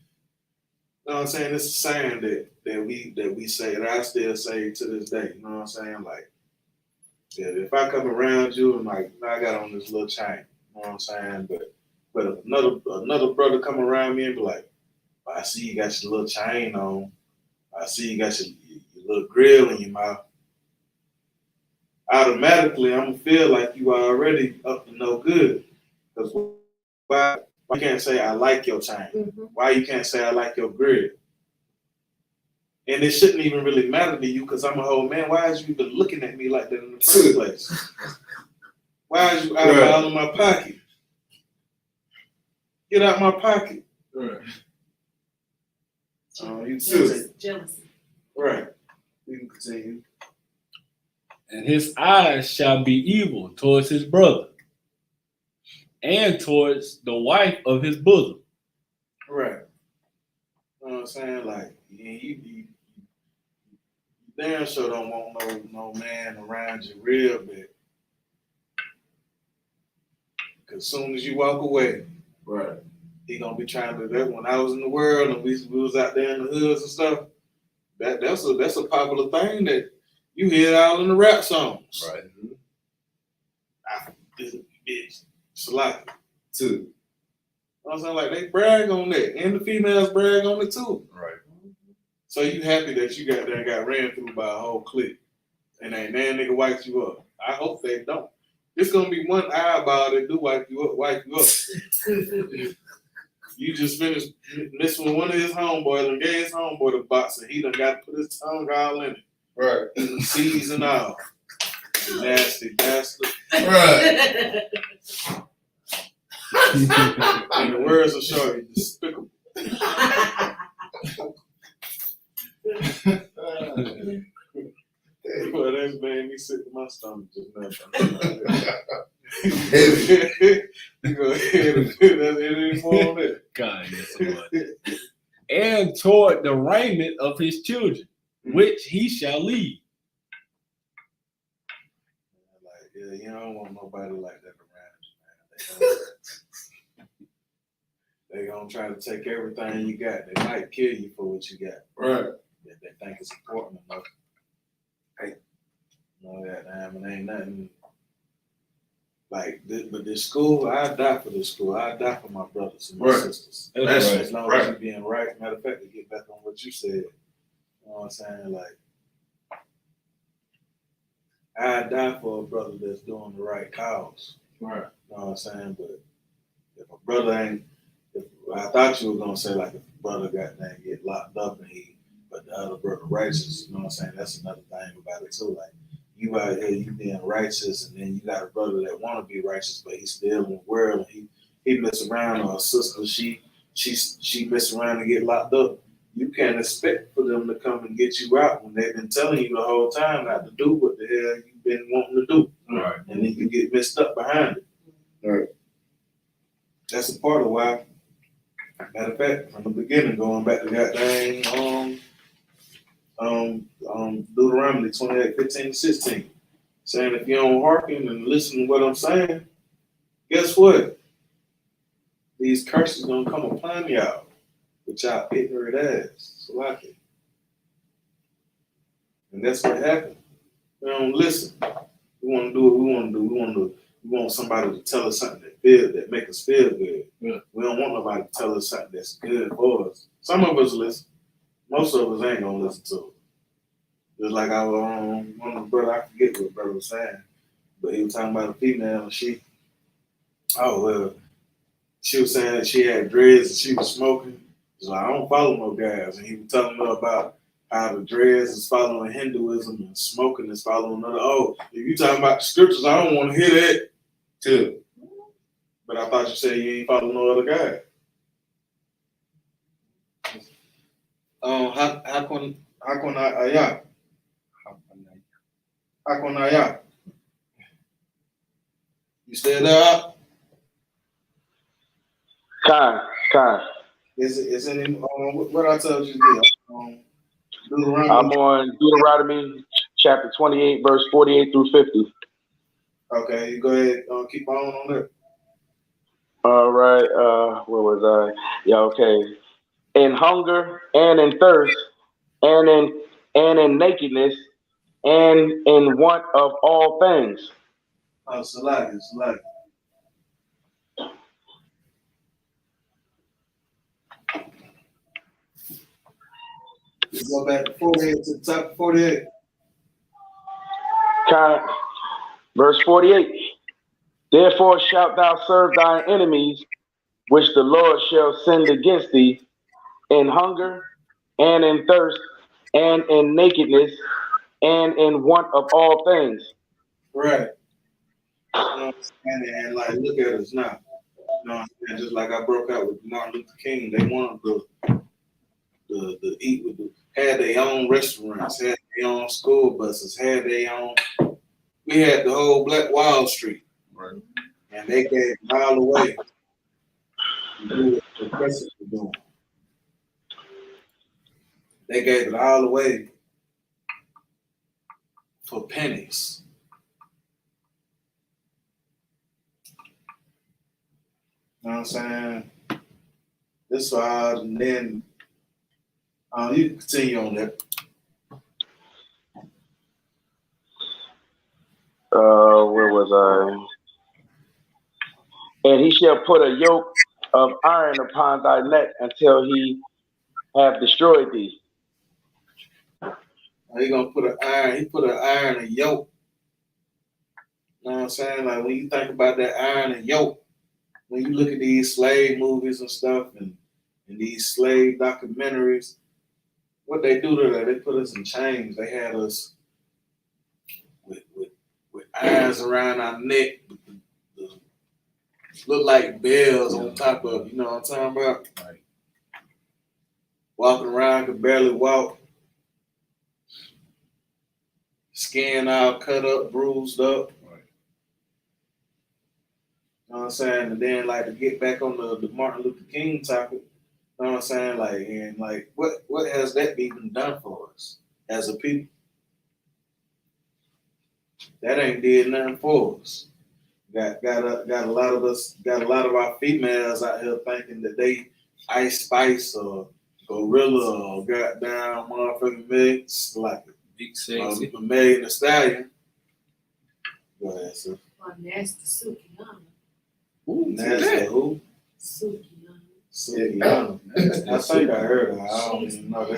know what I'm saying, it's a saying that we say, that I still say to this day. You know what I'm saying? Like, yeah, if I come around you and like I got on this little chain, you know what I'm saying? But if another brother come around me and be like, I see you got your little chain on, I see you got your little grill in your mouth, automatically I'm gonna feel like you are already up to no good. Because why you can't say I like your chain? Mm-hmm. Why you can't say I like your grill? And it shouldn't even really matter to you because I'm a whole man. Why is you even looking at me like that in the first place? Why is you eyeballing my pocket? Get out my pocket. Right. You too. Jealousy. Right. We can continue. And his eyes shall be evil towards his brother and towards the wife of his bosom. Right. You know what I'm saying? Like, you damn sure don't want no man around you real big. Because as soon as you walk away, right, he gonna be trying to. That when I was in the world and we was out there in the hoods and stuff, that's a popular thing that you hear all in the rap songs. Right. This bitch, Salaki. Too. You know what I'm saying? Like they brag on that, and the females brag on it too. Right. So you happy that you got ran through by a whole clique, and ain't that nigga wiped you up. I hope they don't. It's gonna be one eyeball that do wipe you up. You just finished messing with one of his homeboys and gave his homeboy the box, and he done got to put his tongue all in it. Right. Seeds and all. Nasty bastard. Right. In the words of Shorty, despicable. Well, that's made me sick to my stomach just now. You go ahead and that's anything for that. God, yes, and toward the raiment of his children, which he shall lead. Like, yeah, you don't want nobody like that around you, man. They gonna try to take everything you got. They might kill you for what you got. Right. If they think it's important enough. Hey, no, that damn, it ain't nothing. Like, but this school, I die for this school. I die for my brothers and my sisters. That's right. As long as you're being right. Matter of fact, to get back on what you said, you know what I'm saying? Like, I die for a brother that's doing the right cause. Right. You know what I'm saying? But if a brother ain't, I thought you were gonna say like if a brother get locked up and but the other brother righteous, you know what I'm saying? That's another thing about it too. Like you out here, you being righteous, and then you got a brother that want to be righteous, but he's still in the world, and he mess around, or a sister she mess around and get locked up. You can't expect for them to come and get you out when they've been telling you the whole time not to do what the hell you've been wanting to do. Right. And then you get messed up behind it. Right. That's a part of why. Matter of fact, from the beginning, going back to that dang Deuteronomy 28:15-16, saying if you don't hearken and listen to what I'm saying, guess what? These curses gonna come upon y'all, with y'all ignorant ass. So like it. And that's what happened. We don't listen. We want to do what we want to do. We want somebody to tell us something that make us feel good. Yeah. We don't want nobody to tell us something that's good for us. Some of us listen. Most of us ain't gonna listen to it. Just like I was one of the brother, I forget what the brother was saying, but he was talking about a female and she was saying that she had dreads and she was smoking. So I don't follow no guys, and he was telling her about how the dreads is following Hinduism and smoking is following another. Oh, if you talking about the scriptures, I don't want to hear that too. But I thought you said you ain't follow no other guy. Hakonaya. You still there? Con. Is any what I told you to do? Deuteronomy. I'm on Deuteronomy chapter 28, verse 48 through 50. Okay, you go ahead. Keep on that. All right. Where was I? Yeah. Okay. In hunger and in thirst, and in nakedness, and in want of all things. Oh, select. Let's go back to 48 to the top 48. Verse 48. Therefore shalt thou serve thine enemies, which the Lord shall send against thee, in hunger and in thirst, and in nakedness, and in want of all things. Right. And like, look at us now. Just like I broke out with Martin Luther King, they wanted to eat with had their own restaurants, had their own school buses, had their own. We had the whole Black Wall Street, right? And they gave it all away to do what the oppressors were doing. They gave it all away for pennies. You know what I'm saying? This was, and then you can continue on that. Where was I? And he shall put a yoke of iron upon thy neck until he have destroyed thee. He gonna put an iron. He put an iron and yoke. You know what I'm saying? Like when you think about that iron and yoke, when you look at these slave movies and stuff, and these slave documentaries, what they do to that, they put us in chains. They had us with irons around our neck, look like bells on top of, you know what I'm talking about? Right. Walking around, could barely walk. Skin all cut up, bruised up. Right. You know what I'm saying? And then like to get back on the Martin Luther King topic, you know what I'm saying? Like, and like what has that even done for us as a people? That ain't did nothing for us. Got a lot of us, got a lot of our females out here thinking that they Ice Spice or Gorilla or goddamn motherfucking mix like Big Sexy, Meg the Stallion. Go ahead, sir. Nasty Sukiyama. Ooh, nasty who? Sukiyama. I think I heard her. I don't even know.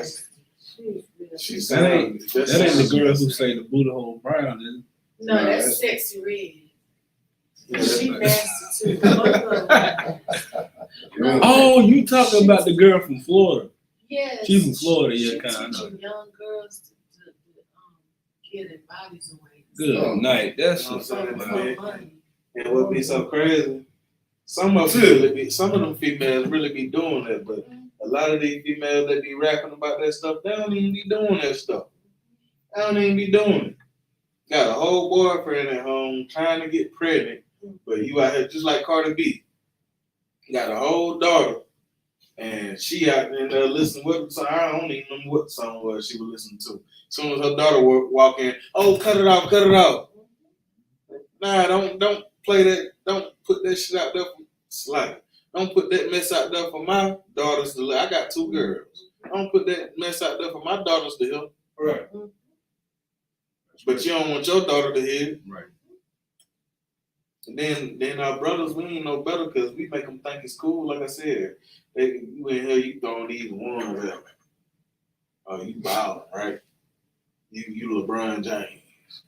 She's that ain't the girl who say the Buddha hole brown, is it? No, that's Sexy Red. Yeah, she nasty too. Oh, you talking about the girl from Florida? Yes. She's from Florida, yeah, she kind of. Teaching young girls to get their bodies away. Good night. That's what's up, man. And what be so crazy? Some of them females really be doing that, but a lot of these females that be rapping about that stuff, they don't even be doing that stuff. They don't even be doing it. Got a whole boyfriend at home trying to get pregnant, but you out here just like Cardi B. Got a whole daughter, and she out there listening what song. I don't even know what song was she was listening to. As soon as her daughter walk in, oh, cut it off. Nah, don't play that. Don't put that shit out there for slide. Don't put that mess out there for my daughters to live. I got 2 girls. Don't put that mess out there for my daughters to hear. Right. But you don't want your daughter to hear it. Right. And then our brothers, we ain't no better because we make them think it's cool. Like I said, you in here, you throwing these ones out. Oh, you ballin', right? You LeBron James.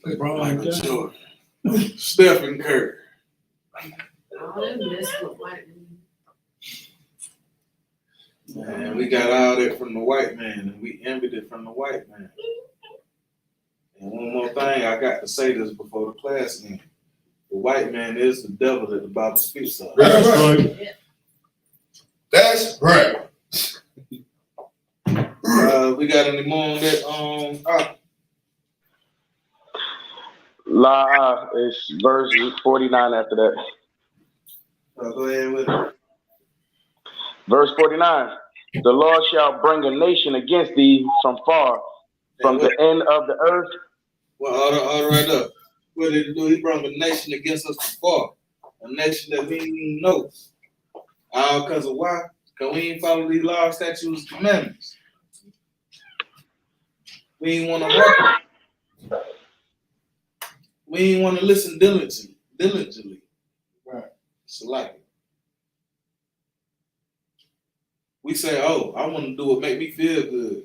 Michael Jordan. Stephen Curry. All them mess with white women. Man, we got all that from the white man, and we envied it from the white man. And one more thing, I got to say this before the class ends. The white man is the devil that the Bible speaks of. That's right. Yeah. That's right. We got any more on that? It's verse 49 after that. Go ahead with it. Verse 49. The Lord shall bring a nation against thee from far, from the end of the earth. Well, all right up. What did he do? He brought a nation against us from far. A nation that we didn't even know. All because of why? Because we ain't follow these laws, statutes, commandments. We ain't want to work. We ain't want to listen diligently. Right. It's like we say, oh, I want to do what make me feel good.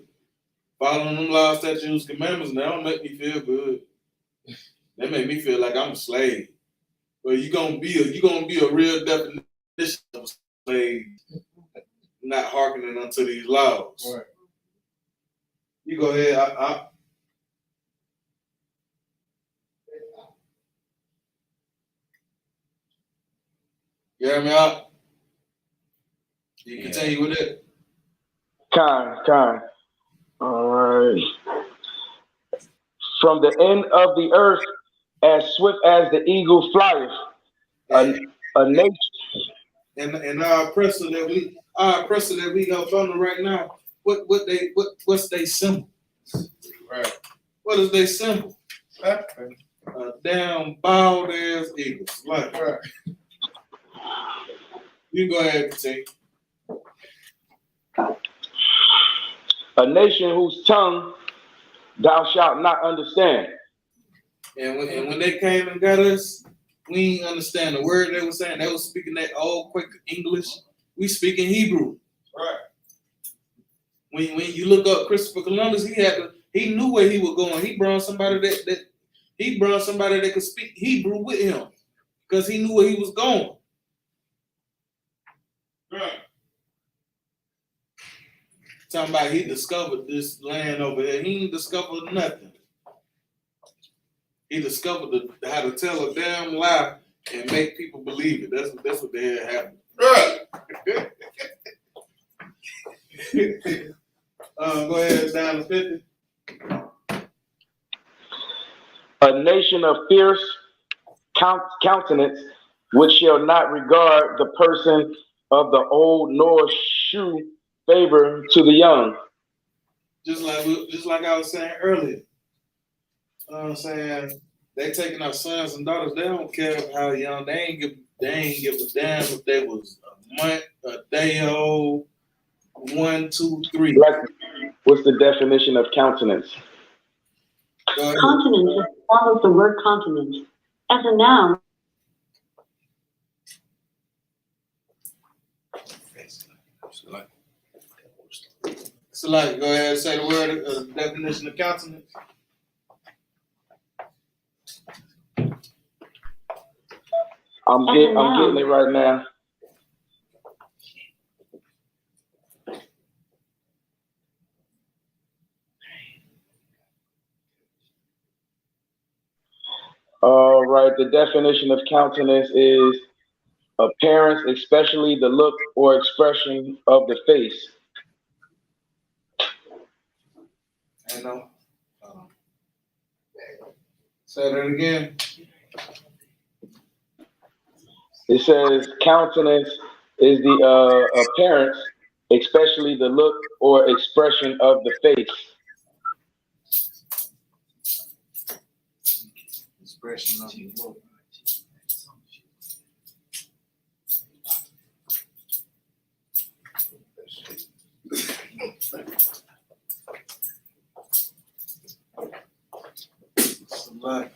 Following them laws, statutes, commandments, they don't make me feel good. They make me feel like I'm a slave. Well, you're gonna be a real definition of a slave, not hearkening unto these laws. Right. You go ahead. You hear me out? You continue with it? Kind. All right. From the end of the earth, as swift as the eagle flieth, a nation. And our oppressor that we up under right now, what's their symbol? Right. What is their symbol? Damn bald ass eagles. Like, Right. You go ahead and continue. A nation whose tongue thou shalt not understand. And when they came and got us, we didn't understand the word they were saying. They were speaking that old quick English. We speaking Hebrew. Right. When you look up Christopher Columbus, he knew where he was going. He brought somebody that could speak Hebrew with him because he knew where he was going. Right. Talking about he discovered this land over here. He ain't discovered nothing. He discovered how to tell a damn lie and make people believe it. That's what the hell happened. Right. Go ahead, down to 50. A nation of fierce countenance, which shall not regard the person of the old, nor shew favor to the young. Just like I was saying earlier. Saying they taking our sons and daughters. They don't care how young. They ain't give a damn if they was a month, a day old, 1, 2, 3. What's the definition of countenance? Continent follows the word continent. As a noun, So like, go ahead and say the word, definition of countenance. I'm getting it right now. All right, the definition of countenance is appearance, especially the look or expression of the face. I know. Say that again. It says countenance is the appearance, especially the look or expression of the face. Expression of the look. Like,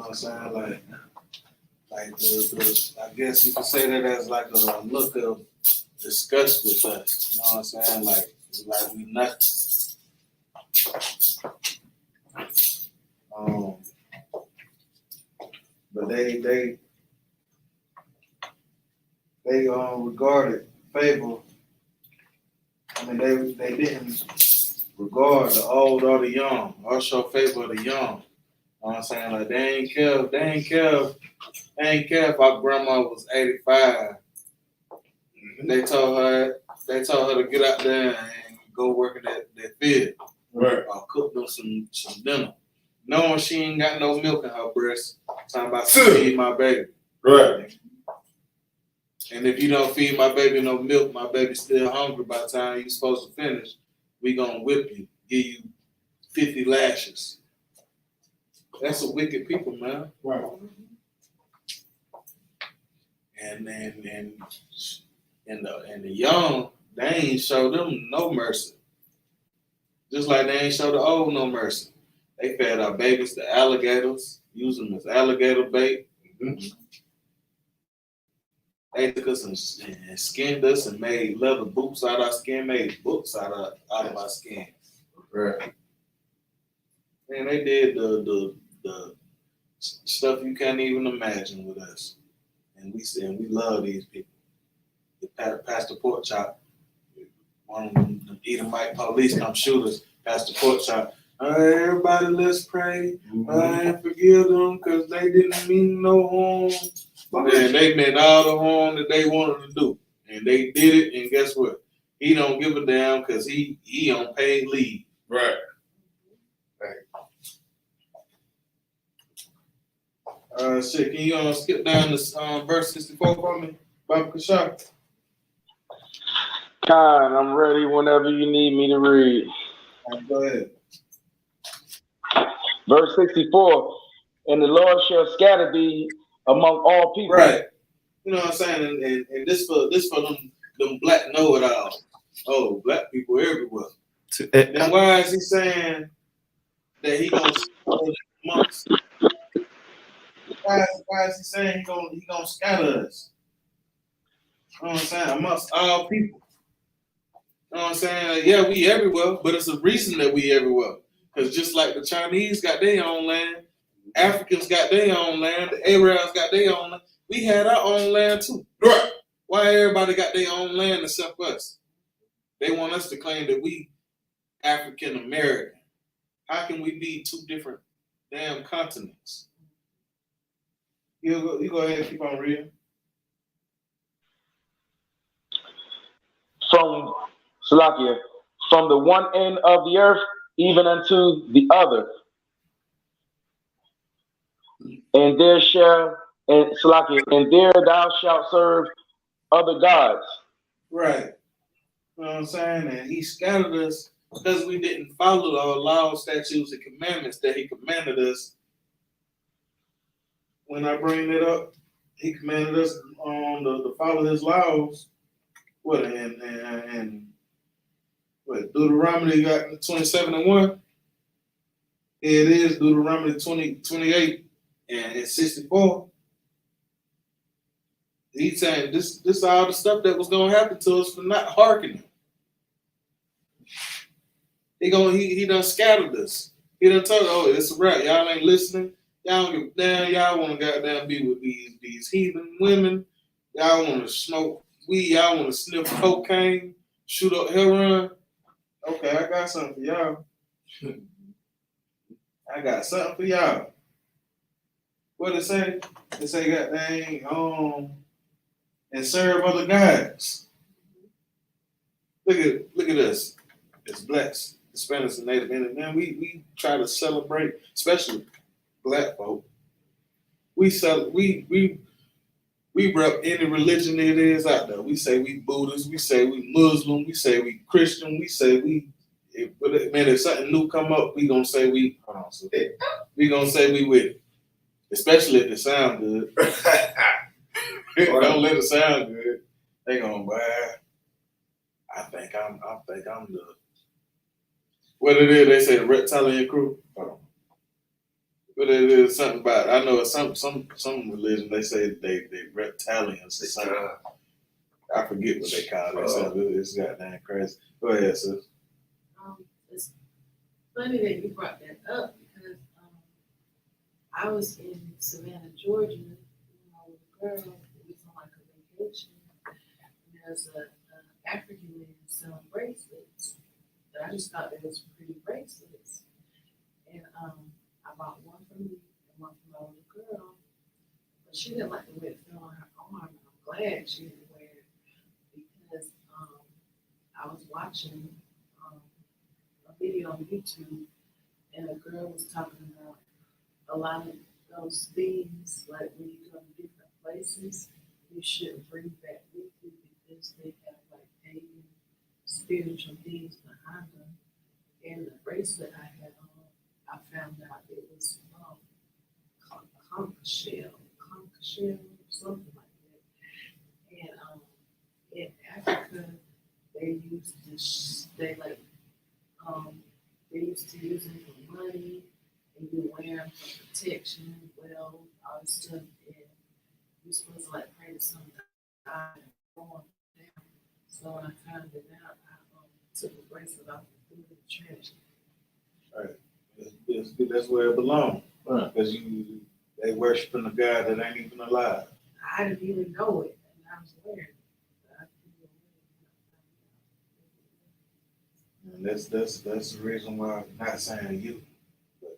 I'm saying? Like I guess you could say that as like a look of disgust with us. You know what I'm saying? Like we nothing. but they regarded favor. I mean, they didn't regard the old or the young, or show favor of the young. You know what I'm saying? Like they ain't care if our grandma was 85. They told her to get out there and go work in that field. Right. Or cook them some dinner. Knowing she ain't got no milk in her breast. Talking about feed my baby. Right. And if you don't feed my baby no milk, my baby's still hungry by the time you're supposed to finish, we gonna whip you, give you 50 lashes. That's a wicked people, man. Right. And the young, they ain't show them no mercy. Just like they ain't show the old no mercy. They fed our babies to alligators, used them as alligator bait. Mm-hmm. They took us and skinned us and made leather boots out of our skin, made books out of our skin. Right. And they did the stuff you can't even imagine with us. And we love these people. Pastor Pork Chop, one of them Edomite police come shoot us. Pastor Pork Chop. Everybody, let's pray and forgive them because they didn't mean no harm. And they meant all the harm that they wanted to do. And they did it, and guess what? He don't give a damn because he on paid leave. Right. Shit, can you skip down to verse 64 for me, Baba Kashar? Khan, I'm ready whenever you need me to read. Go ahead. Verse 64, and the Lord shall scatter thee among all people. Right. You know what I'm saying? And this for them black know-it-alls. Oh, black people everywhere. Then why is he saying that he gonna scatter amongst? Why is he saying he gonna scatter us? You know what I'm saying? Amongst all people. You know what I'm saying? Like, yeah, we everywhere, but it's a reason that we everywhere. Because just like the Chinese got their own land, Africans got their own land, the Arabs got their own land, we had our own land too. Right. Why everybody got their own land except us? They want us to claim that we African American. How can we be two different damn continents? You go ahead and keep on reading. From Salakia, from the one end of the earth even unto the other. And there thou shalt serve other gods. Right. You know what I'm saying? And he scattered us because we didn't follow the laws, statutes, and commandments that he commanded us. When I bring it up, he commanded us to follow his laws. What and what Deuteronomy got 27:1? It is Deuteronomy 20:28 and 64. He's saying this is all the stuff that was gonna happen to us for not hearkening. He done scattered us. He done told us, oh, it's a wrap. Y'all ain't listening. Y'all don't give a damn. Y'all want to goddamn be with these heathen women. Y'all want to smoke weed. Y'all want to sniff cocaine, shoot up heroin. Okay, I got something for y'all. I got something for y'all. What it say? It say goddamn and serve other gods. Look at us. As blacks, Hispanics, and Native Indians, man, we try to celebrate, especially black folk. We rep any religion it is out there. We say we Buddhist, we say we Muslim, we say we Christian, we say if something new come up, we gonna say we gonna say we with it. Especially if it sound good. Don't let it sound good. They gonna buy. I think I'm the what it is. They say the reptilian crew. But it is something about. I know some religion they say they reptilians or something. I forget what they call it. It's goddamn crazy. Go ahead, sis. It's funny that you brought that up because I was in Savannah, Georgia, with a girl. We was on like a vacation. And there's a African man selling bracelets. And I just thought they was pretty bracelets. And I bought one for me and one for my little girl. But she didn't like the way it fell on her arm. And I'm glad she didn't wear it because I was watching a video on YouTube and a girl was talking about a lot of those things, like when you go to different places, you shouldn't bring that with you because they have like pagan spiritual things behind them. And the bracelet I had on, I found out it was conch shell, something like that. And in Africa, they used they used to use them for money. And you wear them for protection, well, all this stuff, and you're supposed to like pray to something. So when I found it out, I took the bracelet off and threw it in the trash. Right. That's where it belongs. Right. Because they worshiping a God that ain't even alive. I didn't even know it, and I was wearing it. And that's the reason why I'm not saying you.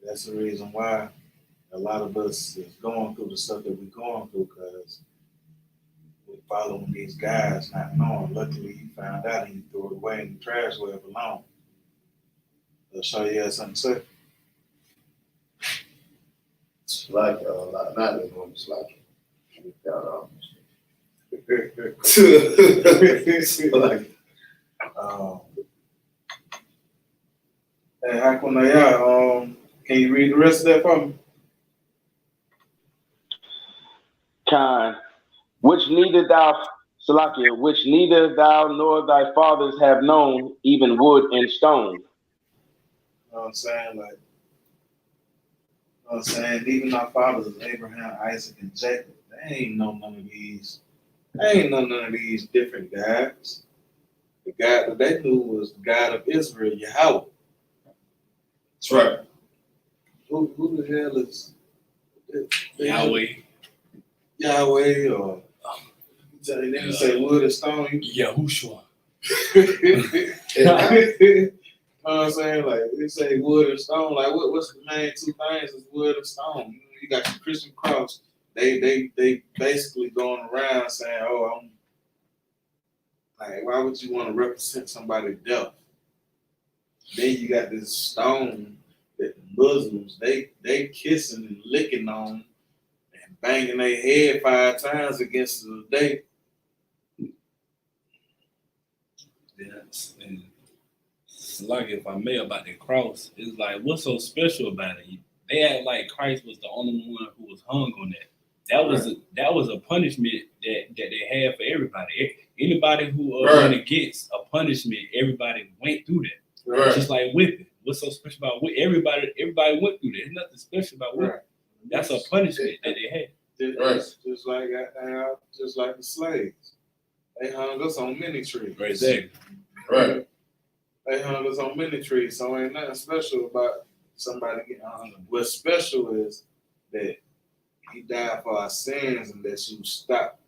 That's the reason why a lot of us is going through the stuff that we're going through because we're following these guys, not knowing. Luckily, you found out and you threw it away in the trash where it belonged. So you had something to say? It's like not even it's like hey, Hakunaya, can you read the rest of that for me? Khan, which neither thou nor thy fathers have known, even wood and stone. You know what I'm saying? Like, you know what I'm saying? Even our fathers, Abraham, Isaac, and Jacob, they ain't know none of these. They ain't know none of these different gods. The God that they knew was the God of Israel, Yahweh. That's right. Who the hell is Yahweh. Yahweh or they didn't say wood or stone. Yahushua. You know what I'm saying? Like they say wood or stone. Like what's the main two things is wood or stone? You got your Christian cross. They basically going around saying, oh, I'm like, why would you want to represent somebody's death? Then you got this stone that the Muslims they kissing and licking on and banging their head 5 times against the day. Yes, and it's like if I may about the cross, it's like what's so special about it? They act like Christ was the only one who was hung on that. That was a punishment that they had for everybody. Anybody who went against a punishment, everybody went through that. Right. Just like whipping. What's so special about whipping? Everybody went through that. There's nothing special about whipping. Right. That's a punishment that they had. Just like the slaves. They hung us on many trees. Right, exactly. Right. They hung us on many trees, so ain't nothing special about somebody getting hung. What's special is that he died for our sins and that you stop.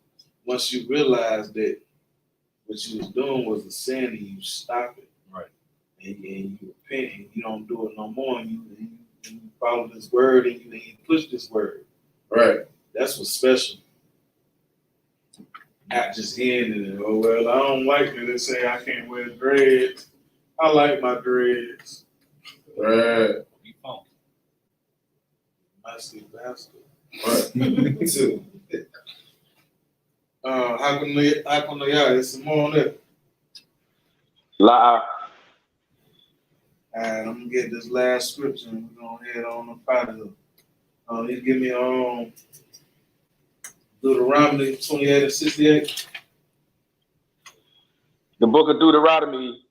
Once you realize that what you was doing was a sin and you stop it. Right. And you repent and you don't do it no more and you follow this word and you push this word. Right. That's what's special. Not just ending it. Oh, well, I don't like it. They say I can't wear dreads. I like my dreads. Right. You funky. Musty bastard. Right. Me too. How come there's some more on there? La. Alright, I'm gonna get this last scripture and we're gonna head on up out of here. You give me Deuteronomy 28 and 68. The book of Deuteronomy,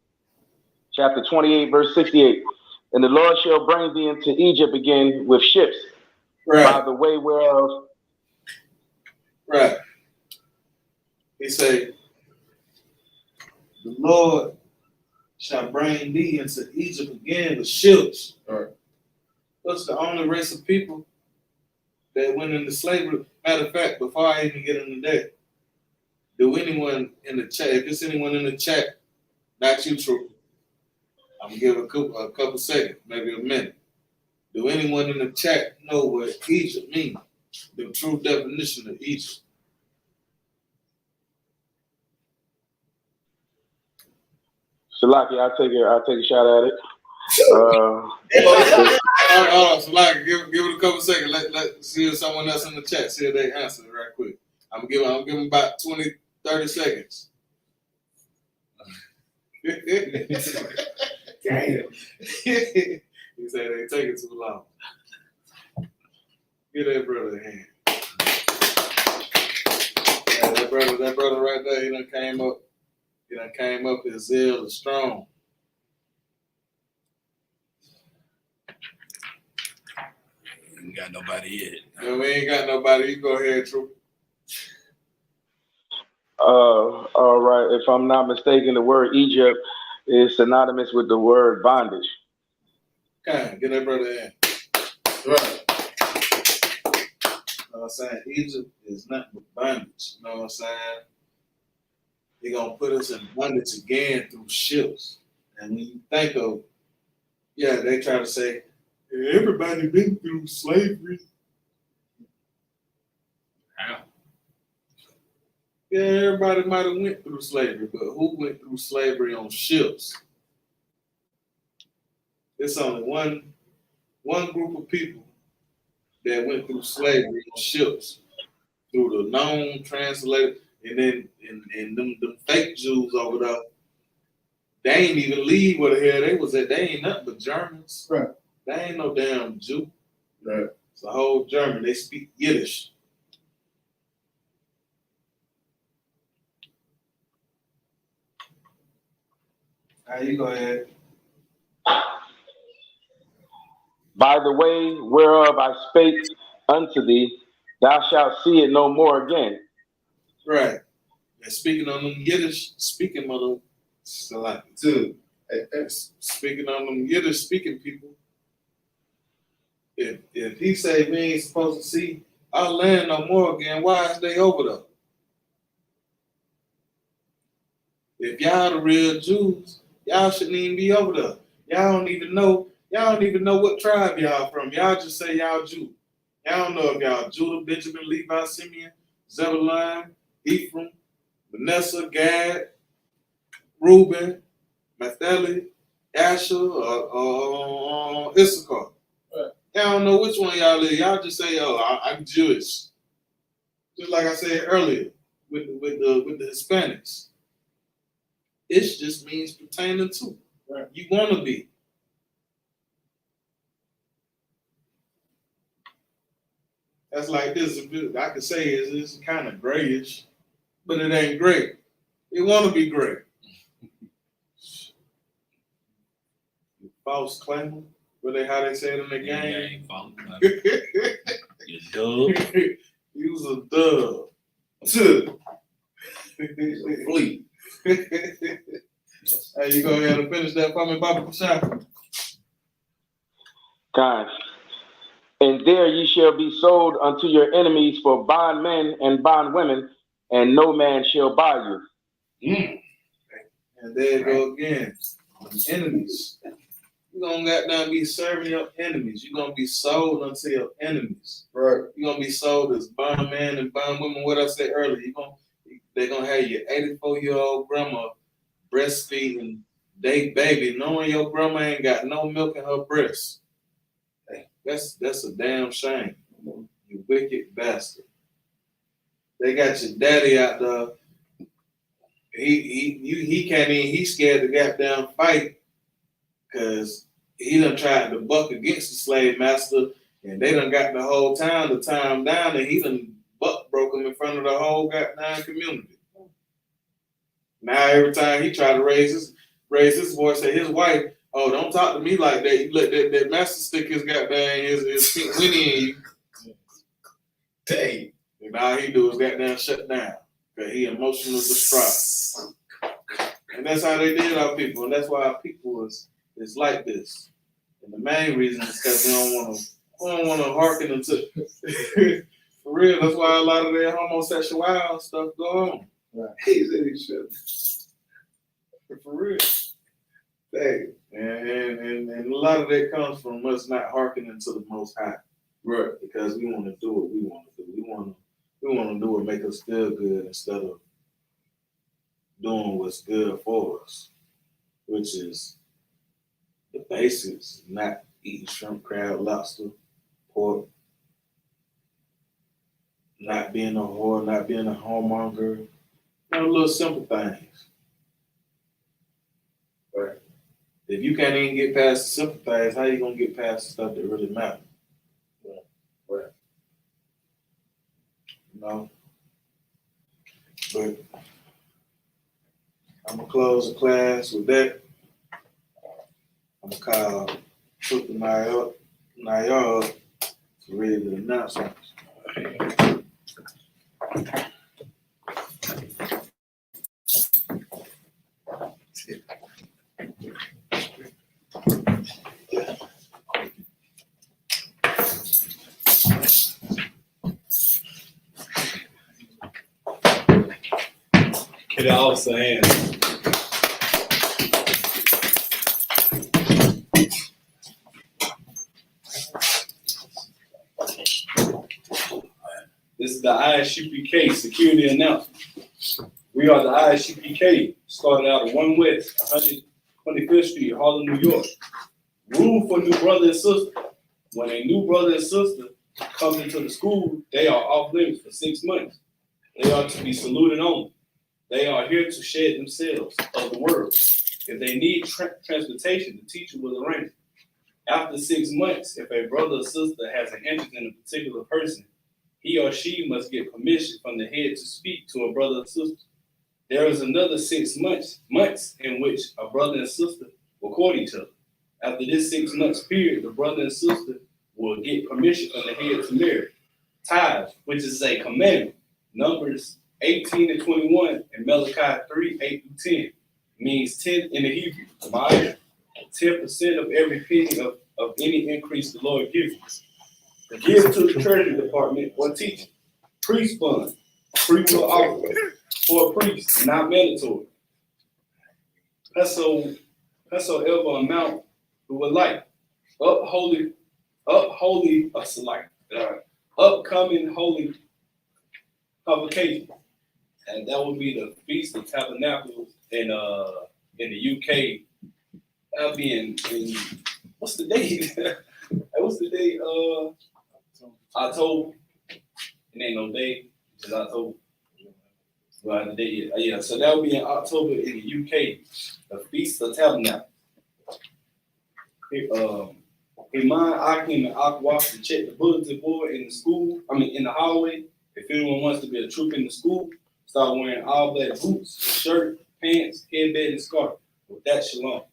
chapter 28, verse 68. And the Lord shall bring thee into Egypt again with ships, by the way whereof. Right. He say, the Lord shall bring thee into Egypt again with ships. Right. What's the only race of people that went into slavery. Matter of fact, before I even get into that, do anyone in the chat, if it's anyone in the chat, not you, True, I'm gonna give a couple seconds, maybe a minute. Do anyone in the chat know what Egypt means? The true definition of Egypt? Salaki, I'll take a shot at it. Hold on, Salaki, give it a couple seconds. Let see if someone else in the chat, see if they answer it right quick. I'm giving them about 20, 30 seconds. Damn. He said they taking too long. Give that brother a hand. Yeah, that brother right there, he done came up his zeal is strong. We ain't got nobody yet. Yeah, we ain't got nobody. You go ahead, True. All right. If I'm not mistaken, the word Egypt is synonymous with the word bondage. Okay, get that brother in. Right. You know what I'm saying? Egypt is nothing but bondage. You know what I'm saying? They're going to put us in bondage again through ships. And when you think of, yeah, they try to say, everybody been through slavery. How? Yeah, everybody might have went through slavery, but who went through slavery on ships? It's only one group of people that went through slavery on ships through the known translator, and then and them fake Jews over there, they ain't even leave where the hell they was at. They ain't nothing but Germans. Right. They ain't no damn Jew. Right. It's a whole German. They speak Yiddish. All right, you go ahead. By the way whereof I spake unto thee, thou shalt see it no more again. Right. And speaking on them Yiddish speaking mother, Too. speaking on them Yiddish speaking people. If he say we ain't supposed to see our land no more again, why is they over there? If y'all the real Jews, y'all shouldn't even be over there. Y'all don't even know what tribe y'all from. Y'all just say y'all Jew. Y'all don't know if y'all Judah, Benjamin, Levi, Simeon, Zebulun, Ephraim, Manasseh, Gad, Reuben, Naphtali, Asher, or Issachar. Right. Y'all don't know which one y'all is. Y'all just say, "Oh, I'm Jewish." Just like I said earlier with the Hispanics. It just means pertaining to. Right. You want to be. That's like this. I could say it's kind of grayish, but it ain't gray. It want to be gray. False claimer. How they say it in the game? You dub. He was a dub. Two. Fleet. Hey, you go ahead and finish that for me, Baba Kashai. Kind. And there ye shall be sold unto your enemies for bondmen and bondwomen, and no man shall buy you. Mm. And there you go again. Enemies. You're going to goddamn be serving your enemies. You're going to be sold unto your enemies. Right. You're going to be sold as bondmen and bondwomen. What I said earlier, they're going to have your 84-year-old grandma breastfeeding they baby, knowing your grandma ain't got no milk in her breast. Hey, that's a damn shame. You wicked bastard. They got your daddy out there. He can't even, he's scared to goddamn fight because he done tried to buck against the slave master and they done got the whole town to tie him down and he done broke him in front of the whole goddamn community. Now every time he try to raise his voice at his wife, oh, don't talk to me like that. You let that master stick his goddamn his pink winnie in you. Dang. And all he do is goddamn shut down. Because he emotionally distraught. And that's how they did our people. And that's why our people is like this. And the main reason is because we don't want to We don't want to hearken into for real. That's why a lot of that homosexual stuff go on. Right. He said he should. For real. Hey, and a lot of that comes from us not hearkening to the Most High. Right. Because we want to do what we want to do. We want to do what make us feel good instead of doing what's good for us, which is the basics: not eating shrimp, crab, lobster, pork, not being a whore, not being a homemonger. You know, little simple things. Right. If you can't even get past the simple things, how you gonna get past the stuff that really matters? Right. You know. But I'm gonna close the class with that. I'm gonna call Sister Naya up to read the announcements. It also has. This is the I.S.U.P.K. security announcement. We are the I.S.U.P.K. started out at 1 West, 125th Street, Harlem, New York. Rule for new brother and sister. When a new brother and sister comes into the school, they are off limits for 6 months. They are to be saluted only. They are here to shed themselves of the world. If they need transportation, the teacher will arrange it. After 6 months, if a brother or sister has an interest in a particular person, he or she must get permission from the head to speak to a brother or sister. There is another 6 months in which a brother and sister will court each other. After this 6 months period, the brother and sister will get permission from the head to marry. Tithes, which is a commandment, Numbers 18 and 21 and Malachi 3, 8 through 10, means 10 in the Hebrew. 10% of every penny of any increase the Lord gives you. Give to the treasury department or teacher. Priest fund, free will offering for a priest, not mandatory. Whatsoever amount who would like. Upcoming holy convocation. And that would be the Feast of Tabernacles in the UK. That'll be in what's the date? What's the date? October. It ain't no date, it's October. Well, the date, yeah. So that will be in October in the UK, the Feast of Tabernacles. Iman, Akim, and Akwa to check the bulletin board in the school. In the hallway. If anyone wants to be a troop in the school, start wearing all black boots, shirt, pants, headband, and scarf. With that, shalom.